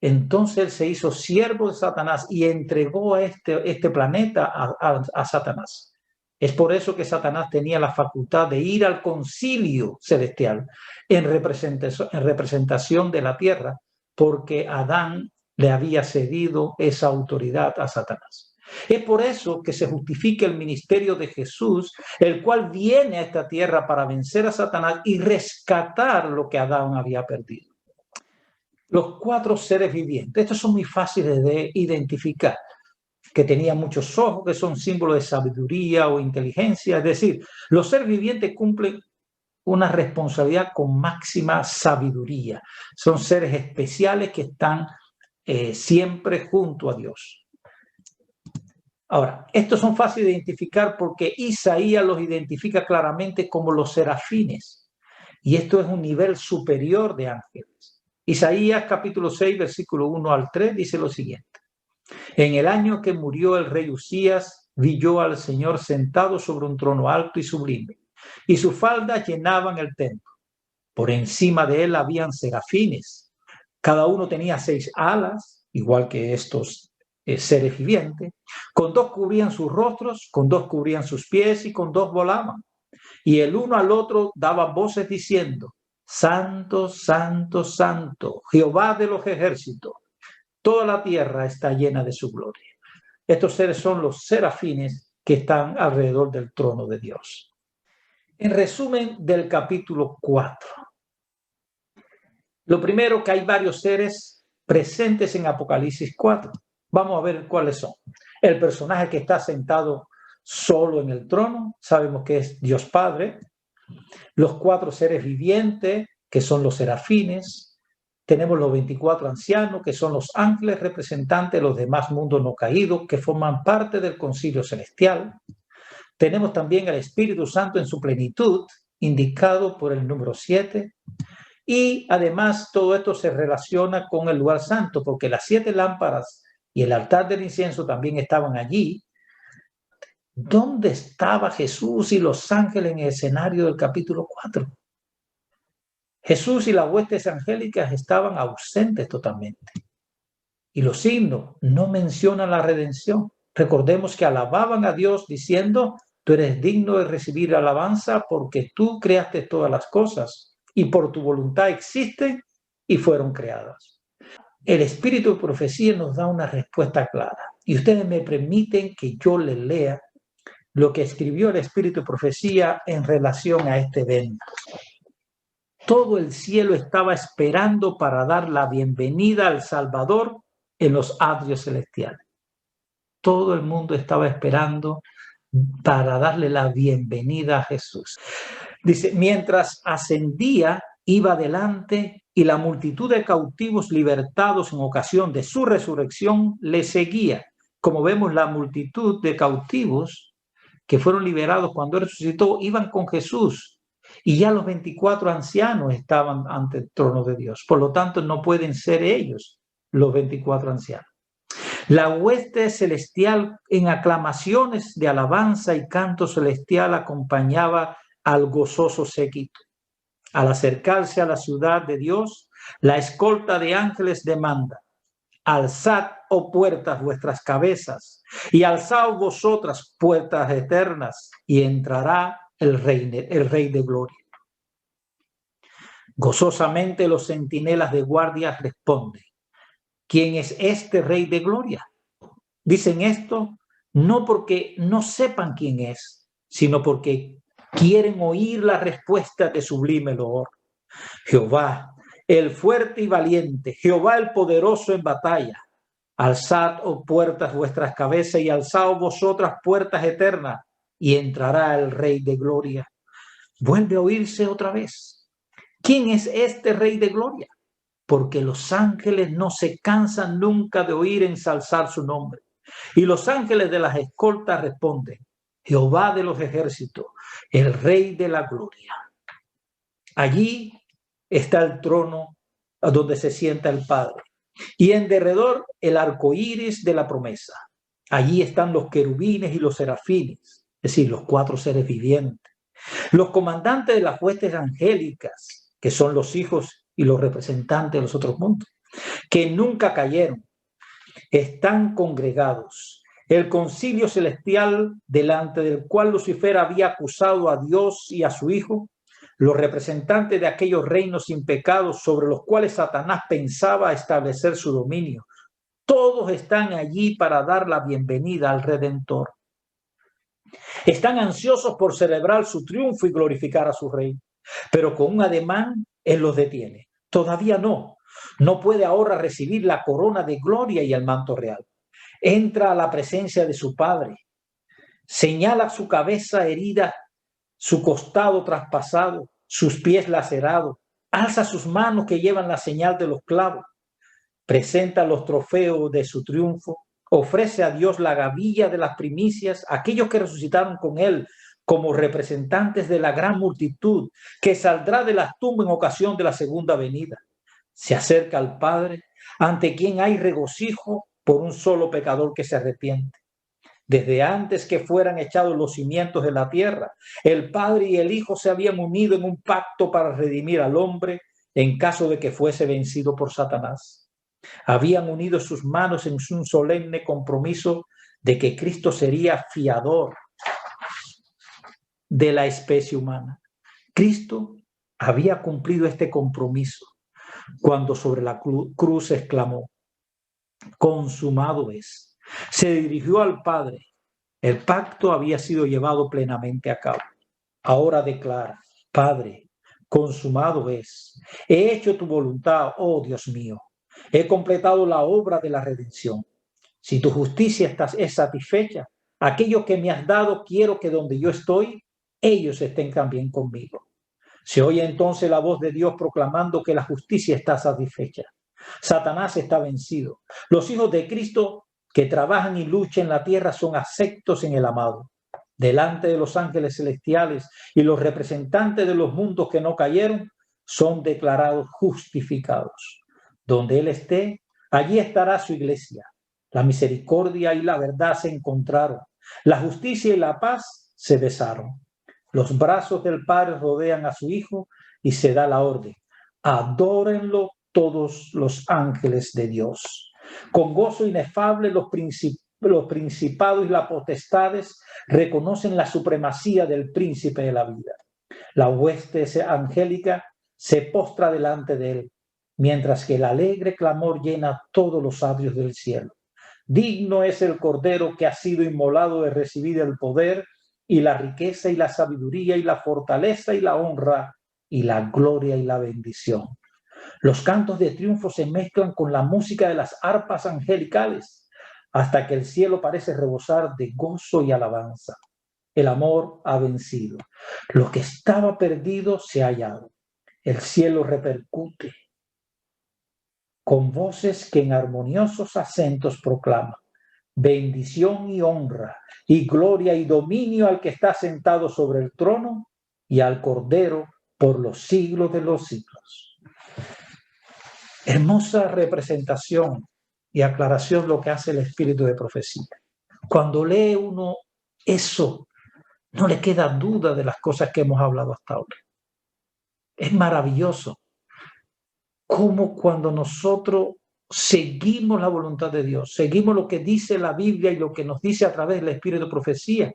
entonces él se hizo siervo de Satanás y entregó a este planeta a Satanás. Es por eso que Satanás tenía la facultad de ir al concilio celestial en representación de la tierra, porque Adán le había cedido esa autoridad a Satanás. Es por eso que se justifica el ministerio de Jesús, el cual viene a esta tierra para vencer a Satanás y rescatar lo que Adán había perdido. Los 4 seres vivientes, estos son muy fáciles de identificar, que tenían muchos ojos, que son símbolos de sabiduría o inteligencia. Es decir, los seres vivientes cumplen una responsabilidad con máxima sabiduría. Son seres especiales que están siempre junto a Dios. Ahora, estos son fáciles de identificar porque Isaías los identifica claramente como los serafines. Y esto es un nivel superior de ángeles. Isaías capítulo 6, versículo 1 al 3 dice lo siguiente. En el año que murió el rey Usías, vi yo al Señor sentado sobre un trono alto y sublime, y sus faldas llenaban el templo. Por encima de él habían serafines. Cada uno tenía 6 alas, igual que estos seres vivientes. Con 2 cubrían sus rostros, con 2 cubrían sus pies y con 2 volaban. Y el uno al otro daba voces diciendo, Santo, Santo, Santo, Jehová de los ejércitos. Toda la tierra está llena de su gloria. Estos seres son los serafines que están alrededor del trono de Dios. En resumen del capítulo 4. Lo primero, que hay varios seres presentes en Apocalipsis 4. Vamos a ver cuáles son. El personaje que está sentado solo en el trono, sabemos que es Dios Padre. Los 4 seres vivientes, que son los serafines. Tenemos los 24 ancianos, que son los ángeles representantes de los demás mundos no caídos, que forman parte del concilio celestial. Tenemos también el Espíritu Santo en su plenitud, indicado por el número 7. Y además todo esto se relaciona con el lugar santo, porque las 7 lámparas y el altar del incienso también estaban allí. ¿Dónde estaba Jesús y los ángeles en el escenario del capítulo 4? Jesús y las huestes angélicas estaban ausentes totalmente. Y los himnos no mencionan la redención. Recordemos que alababan a Dios diciendo, tú eres digno de recibir alabanza porque tú creaste todas las cosas y por tu voluntad existen y fueron creadas. El espíritu de profecía nos da una respuesta clara. Y ustedes me permiten que yo les lea lo que escribió el espíritu de profecía en relación a este evento. Todo el cielo estaba esperando para dar la bienvenida al Salvador en los atrios celestiales. Todo el mundo estaba esperando para darle la bienvenida a Jesús. Dice, mientras ascendía, iba adelante y la multitud de cautivos libertados en ocasión de su resurrección le seguía. Como vemos, la multitud de cautivos que fueron liberados cuando él resucitó iban con Jesús. Y ya los 24 ancianos estaban ante el trono de Dios. Por lo tanto, no pueden ser ellos los 24 ancianos. La hueste celestial en aclamaciones de alabanza y canto celestial acompañaba al gozoso séquito. Al acercarse a la ciudad de Dios, la escolta de ángeles demanda, alzad, oh puertas, vuestras cabezas, y alzaos vosotras, puertas eternas, y entrará el rey de gloria. Gozosamente los centinelas de guardia responden, ¿quién es este rey de gloria? Dicen esto no porque no sepan quién es, sino porque quieren oír la respuesta de sublime loor. Jehová, el fuerte y valiente, Jehová el poderoso en batalla. Alzad, oh puertas, vuestras cabezas, y alzaos vosotras, puertas eternas, y entrará el Rey de gloria. Vuelve a oírse otra vez. ¿Quién es este Rey de gloria? Porque los ángeles no se cansan nunca de oír ensalzar su nombre. Y los ángeles de las escoltas responden, Jehová de los ejércitos, el Rey de la gloria. Allí está el trono donde se sienta el Padre. Y en derredor el arco iris de la promesa. Allí están los querubines y los serafines, es decir, los 4 seres vivientes. Los comandantes de las huestes angélicas, que son los hijos y los representantes de los otros mundos, que nunca cayeron, están congregados. El concilio celestial delante del cual Lucifer había acusado a Dios y a su Hijo, los representantes de aquellos reinos sin pecado sobre los cuales Satanás pensaba establecer su dominio, Todos están allí para dar la bienvenida al Redentor. Están ansiosos por celebrar su triunfo y glorificar a su rey, pero con un ademán él los detiene. Todavía no. No puede ahora recibir la corona de gloria y el manto real. Entra a la presencia de su padre, señala su cabeza herida, su costado traspasado, sus pies lacerados, alza sus manos que llevan la señal de los clavos, presenta los trofeos de su triunfo, ofrece a Dios la gavilla de las primicias, aquellos que resucitaron con él como representantes de la gran multitud que saldrá de las tumbas en ocasión de la segunda venida. Se acerca al Padre, ante quien hay regocijo por un solo pecador que se arrepiente. Desde antes que fueran echados los cimientos de la tierra, el Padre y el Hijo se habían unido en un pacto para redimir al hombre en caso de que fuese vencido por Satanás. Habían unido sus manos en un solemne compromiso de que Cristo sería fiador de la especie humana. Cristo había cumplido este compromiso cuando sobre la cruz exclamó: consumado es. Se dirigió al Padre. El pacto había sido llevado plenamente a cabo. Ahora declara: Padre, consumado es. He hecho tu voluntad, oh Dios mío. He completado la obra de la redención. Si tu justicia es satisfecha, aquellos que me has dado quiero que donde yo estoy, ellos estén también conmigo. Se oye entonces la voz de Dios proclamando que la justicia está satisfecha. Satanás está vencido. Los hijos de Cristo que trabajan y luchan en la tierra son aceptos en el amado. Delante de los ángeles celestiales y los representantes de los mundos que no cayeron, son declarados justificados. Donde Él esté, allí estará su iglesia. La misericordia y la verdad se encontraron. La justicia y la paz se besaron. Los brazos del Padre rodean a su Hijo y se da la orden: adórenlo todos los ángeles de Dios. Con gozo inefable los principados y las potestades reconocen la supremacía del príncipe de la vida. La hueste angélica se postra delante de él, mientras que el alegre clamor llena todos los atrios del cielo. Digno es el Cordero que ha sido inmolado de recibir el poder y la riqueza y la sabiduría y la fortaleza y la honra y la gloria y la bendición. Los cantos de triunfo se mezclan con la música de las arpas angelicales hasta que el cielo parece rebosar de gozo y alabanza. El amor ha vencido. Lo que estaba perdido se ha hallado. El cielo repercute con voces que en armoniosos acentos proclaman: bendición y honra y gloria y dominio al que está sentado sobre el trono y al Cordero por los siglos de los siglos. Hermosa representación y aclaración lo que hace el espíritu de profecía. Cuando lee uno eso, no le queda duda de las cosas que hemos hablado hasta ahora. Es maravilloso cómo cuando nosotros seguimos la voluntad de Dios, seguimos lo que dice la Biblia y lo que nos dice a través del espíritu de profecía,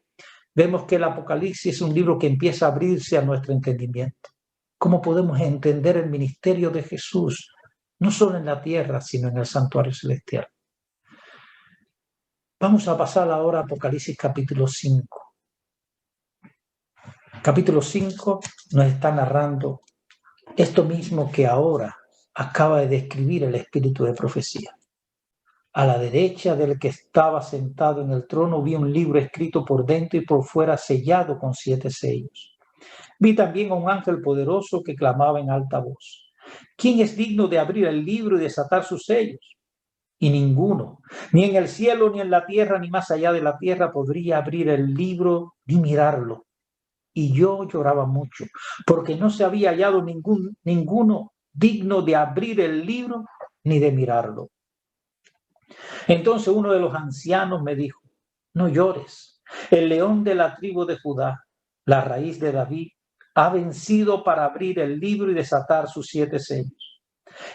vemos que el Apocalipsis es un libro que empieza a abrirse a nuestro entendimiento. ¿Cómo podemos entender el ministerio de Jesús, no solo en la tierra, sino en el santuario celestial? Vamos a pasar ahora a Apocalipsis capítulo 5. Capítulo 5 nos está narrando esto mismo que ahora acaba de describir el espíritu de profecía. A la derecha del que estaba sentado en el trono vi un libro escrito por dentro y por fuera, sellado con 7 sellos. Vi también a un ángel poderoso que clamaba en alta voz: ¿quién es digno de abrir el libro y desatar sus sellos? Y ninguno, ni en el cielo, ni en la tierra, ni más allá de la tierra, podría abrir el libro ni mirarlo. Y yo lloraba mucho, porque no se había hallado ninguno digno de abrir el libro ni de mirarlo. Entonces uno de los ancianos me dijo: no llores, el león de la tribu de Judá, la raíz de David, ha vencido para abrir el libro y desatar sus 7 sellos.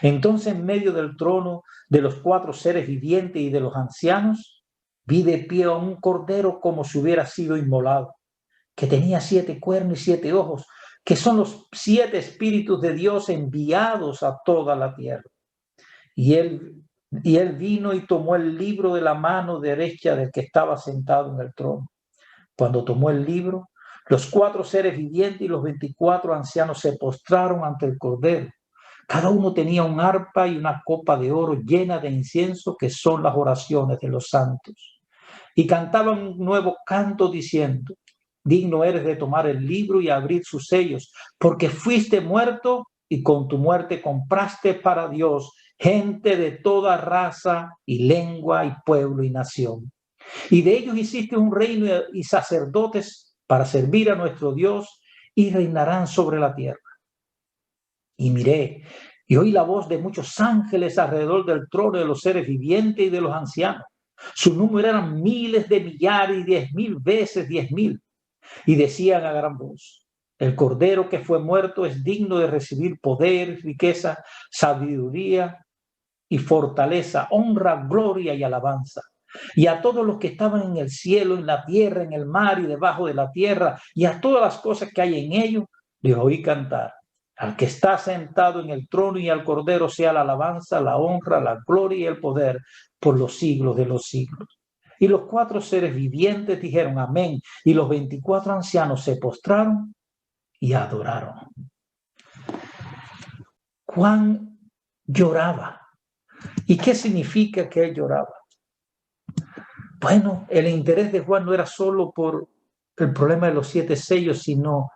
Entonces en medio del trono, de los 4 seres vivientes y de los ancianos, vi de pie a un cordero como si hubiera sido inmolado, que tenía 7 cuernos y 7 ojos, que son los 7 espíritus de Dios enviados a toda la tierra. Y él Y él vino y tomó el libro de la mano derecha del que estaba sentado en el trono. Cuando tomó el libro, los 4 seres vivientes y los 24 ancianos se postraron ante el Cordero. Cada uno tenía un arpa y una copa de oro llena de incienso, que son las oraciones de los santos. Y cantaban un nuevo canto diciendo: digno eres de tomar el libro y abrir sus sellos, porque fuiste muerto y con tu muerte compraste para Dios gente de toda raza y lengua y pueblo y nación. Y de ellos hiciste un reino y sacerdotes para servir a nuestro Dios, y reinarán sobre la tierra. Y miré y oí la voz de muchos ángeles alrededor del trono, de los seres vivientes y de los ancianos. Su número eran miles de millares y 10,000 veces 10,000. Y decían a gran voz: el Cordero que fue muerto es digno de recibir poder, riqueza, sabiduría y fortaleza, honra, gloria y alabanza. Y a todos los que estaban en el cielo, en la tierra, en el mar y debajo de la tierra, y a todas las cosas que hay en ellos, les oí cantar: al que está sentado en el trono y al Cordero sea la alabanza, la honra, la gloria y el poder por los siglos de los siglos. Y los 4 seres vivientes dijeron amén, y los 24 ancianos se postraron y adoraron. Juan lloraba. ¿Y qué significa que él lloraba? Bueno, el interés de Juan no era solo por el problema de los 7 sellos, sino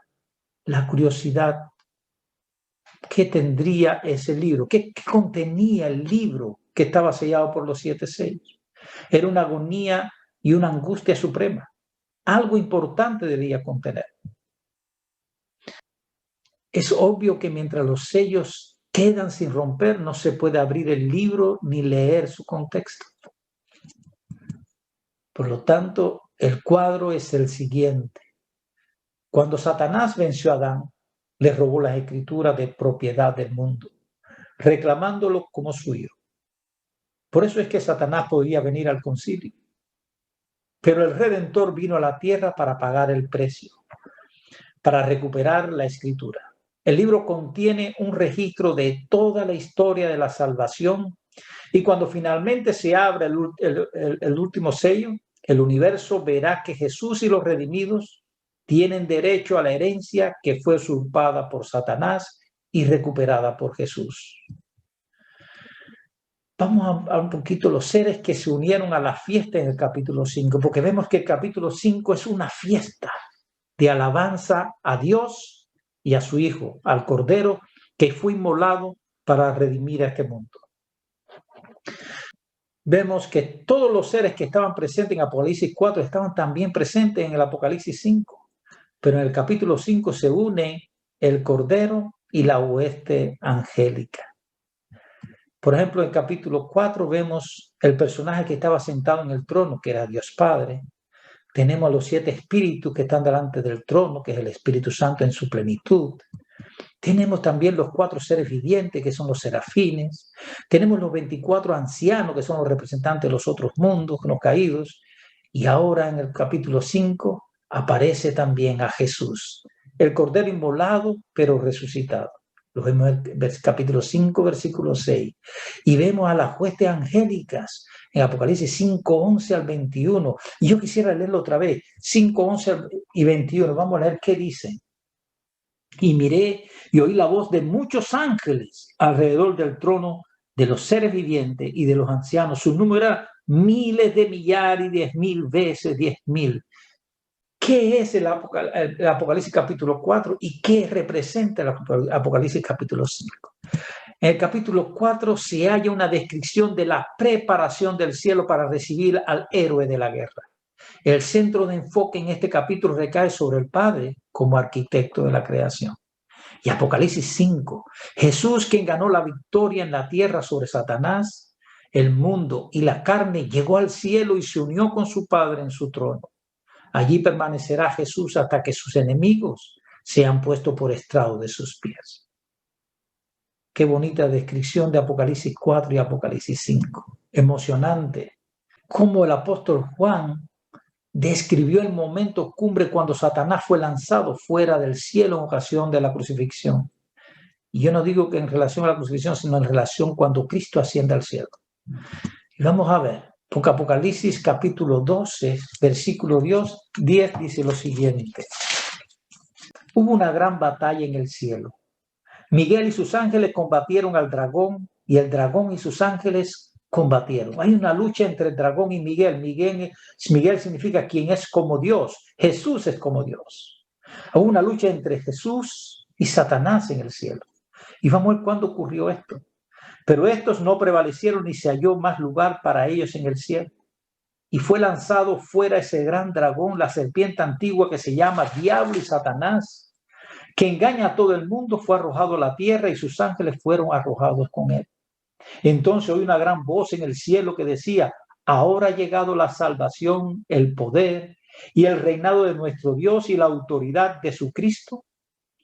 la curiosidad. ¿Qué tendría ese libro? ¿Qué contenía el libro que estaba sellado por los 7 sellos? Era una agonía y una angustia suprema. Algo importante debía contener. Es obvio que mientras los sellos quedan sin romper, no se puede abrir el libro ni leer su contexto. Por lo tanto, el cuadro es el siguiente. Cuando Satanás venció a Adán, le robó las escrituras de propiedad del mundo, reclamándolo como suyo. Por eso es que Satanás podía venir al concilio. Pero el Redentor vino a la tierra para pagar el precio, para recuperar la escritura. El libro contiene un registro de toda la historia de la salvación, y cuando finalmente se abre el último sello, el universo verá que Jesús y los redimidos tienen derecho a la herencia que fue usurpada por Satanás y recuperada por Jesús. Vamos a un poquito los seres que se unieron a la fiesta en el capítulo 5, porque vemos que el capítulo 5 es una fiesta de alabanza a Dios y a su Hijo, al Cordero que fue inmolado para redimir a este mundo. Vemos que todos los seres que estaban presentes en Apocalipsis 4 estaban también presentes en el Apocalipsis 5, pero en el capítulo 5 se une el Cordero y la hueste angélica. Por ejemplo, en el capítulo 4 vemos el personaje que estaba sentado en el trono, que era Dios Padre. Tenemos a los 7 espíritus que están delante del trono, que es el Espíritu Santo en su plenitud. Tenemos también los 4 seres vivientes, que son los serafines. Tenemos los 24 ancianos, que son los representantes de los otros mundos, los caídos. Y ahora en el capítulo 5 aparece también a Jesús, el Cordero inmolado, pero resucitado. Lo vemos en el capítulo 5, versículo 6. Y vemos a las huestes angélicas en Apocalipsis 5, 11 al 21. Y yo quisiera leerlo otra vez, 5, 11 y 21. Vamos a leer qué dice. Y miré y oí la voz de muchos ángeles alrededor del trono, de los seres vivientes y de los ancianos. Su número era miles de millares y 10,000 veces 10,000. ¿Qué es el Apocalipsis capítulo 4 y qué representa el Apocalipsis capítulo 5? En el capítulo 4 se halla una descripción de la preparación del cielo para recibir al héroe de la guerra. El centro de enfoque en este capítulo recae sobre el Padre como arquitecto de la creación. Y Apocalipsis 5, Jesús, quien ganó la victoria en la tierra sobre Satanás, el mundo y la carne, llegó al cielo y se unió con su Padre en su trono. Allí permanecerá Jesús hasta que sus enemigos sean puestos por estrado de sus pies. Qué bonita descripción de Apocalipsis 4 y Apocalipsis 5. Emocionante. Cómo el apóstol Juan describió el momento cumbre cuando Satanás fue lanzado fuera del cielo en ocasión de la crucifixión. Y yo no digo que en relación a la crucifixión, sino en relación cuando Cristo asciende al cielo. Y vamos a ver, porque Apocalipsis capítulo 12, versículo 10 dice lo siguiente. Hubo una gran batalla en el cielo. Miguel y sus ángeles combatieron al dragón y el dragón y sus ángeles combatieron. Hay una lucha entre el dragón y Miguel. Miguel significa quien es como Dios. Jesús es como Dios. Hubo una lucha entre Jesús y Satanás en el cielo. Y vamos a ver cuándo ocurrió esto. Pero estos no prevalecieron ni se halló más lugar para ellos en el cielo. Y fue lanzado fuera ese gran dragón, la serpiente antigua que se llama Diablo y Satanás, que engaña a todo el mundo, fue arrojado a la tierra y sus ángeles fueron arrojados con él. Entonces oí una gran voz en el cielo que decía: ahora ha llegado la salvación, el poder y el reinado de nuestro Dios y la autoridad de su Cristo,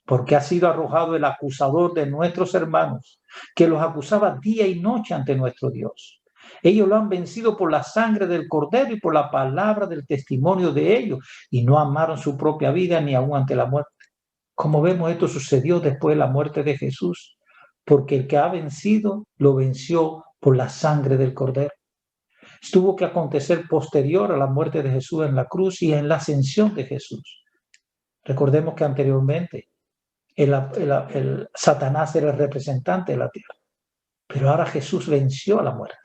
porque ha sido arrojado el acusador de nuestros hermanos, que los acusaba día y noche ante nuestro Dios. Ellos lo han vencido por la sangre del Cordero y por la palabra del testimonio de ellos, y no amaron su propia vida ni aun ante la muerte. Como vemos, esto sucedió después de la muerte de Jesús, porque el que ha vencido lo venció por la sangre del Cordero. Tuvo que acontecer posterior a la muerte de Jesús en la cruz y en la ascensión de Jesús. Recordemos que anteriormente el Satanás era el representante de la tierra, pero ahora Jesús venció a la muerte.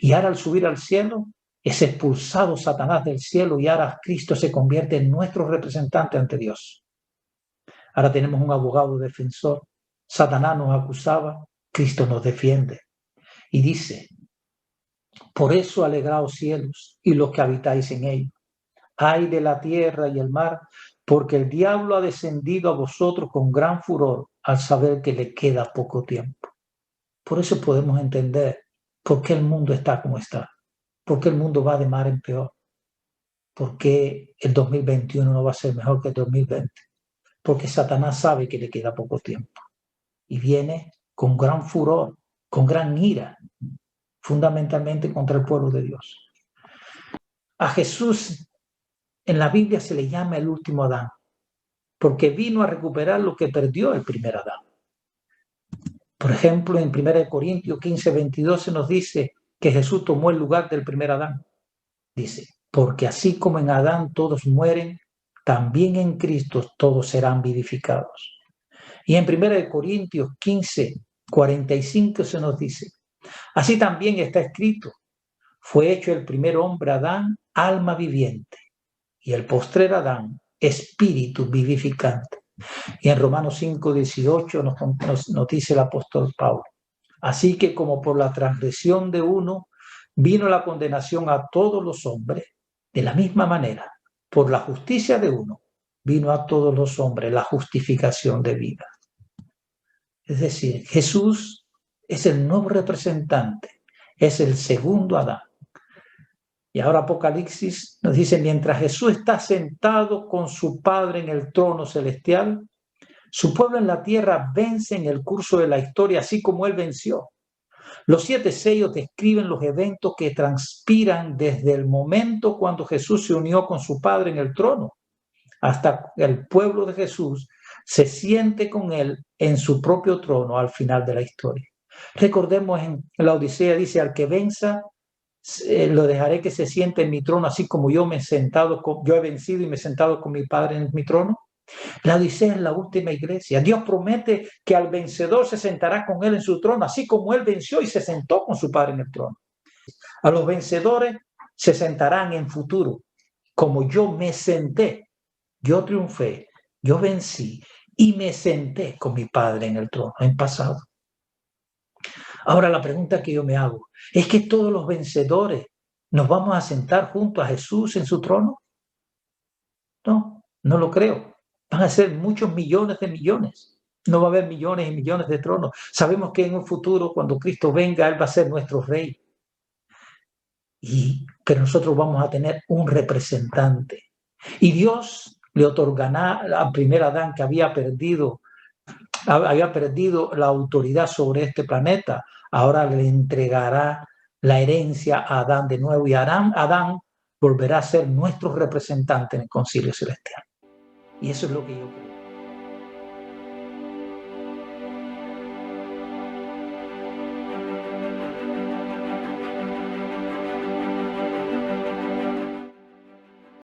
Y ahora al subir al cielo es expulsado Satanás del cielo y ahora Cristo se convierte en nuestro representante ante Dios. Ahora tenemos un abogado defensor. Satanás nos acusaba, Cristo nos defiende. Y dice: por eso alegraos cielos y los que habitáis en ellos. Ay de la tierra y el mar, porque el diablo ha descendido a vosotros con gran furor al saber que le queda poco tiempo. Por eso podemos entender por qué el mundo está como está, por qué el mundo va de mal en peor, por qué el 2021 no va a ser mejor que el 2020, porque Satanás sabe que le queda poco tiempo y viene con gran furor, con gran ira, fundamentalmente contra el pueblo de Dios. A Jesús en la Biblia se le llama el último Adán, porque vino a recuperar lo que perdió el primer Adán. Por ejemplo, en 1 Corintios 15:22 se nos dice que Jesús tomó el lugar del primer Adán. Dice: porque así como en Adán todos mueren, también en Cristo todos serán vivificados. Y en 1 Corintios 15:45 se nos dice: así también está escrito, fue hecho el primer hombre Adán, alma viviente, y el postrer Adán, espíritu vivificante. Y en Romanos 5:18 nos dice el apóstol Pablo: así que como por la transgresión de uno vino la condenación a todos los hombres, de la misma manera, por la justicia de uno, vino a todos los hombres la justificación de vida. Es decir, Jesús es el nuevo representante, es el segundo Adán. Y ahora Apocalipsis nos dice: mientras Jesús está sentado con su Padre en el trono celestial, su pueblo en la tierra vence en el curso de la historia, así como él venció. Los 7 sellos describen los eventos que transpiran desde el momento cuando Jesús se unió con su Padre en el trono, hasta que el pueblo de Jesús se siente con él en su propio trono al final de la historia. Recordemos en la Odisea dice: al que venza, lo dejaré que se siente en mi trono, así como yo he vencido y me he sentado con mi Padre en mi trono. La Odisea es la última iglesia. Dios promete que al vencedor se sentará con él en su trono, así como él venció y se sentó con su Padre en el trono. A los vencedores se sentarán en futuro, como yo me senté, yo triunfé, yo vencí y me senté con mi Padre en el trono, en pasado. Ahora la pregunta que yo me hago es que todos los vencedores nos vamos a sentar junto a Jesús en su trono. No, no lo creo. Van a ser muchos millones de millones. No va a haber millones y millones de tronos. Sabemos que en un futuro, cuando Cristo venga, Él va a ser nuestro rey. Pero nosotros vamos a tener un representante. Y Dios le otorgará al primer Adán, que había perdido la autoridad sobre este planeta. Ahora le entregará la herencia a Adán de nuevo. Y Adán volverá a ser nuestro representante en el concilio celestial. Y eso es lo que yo creo.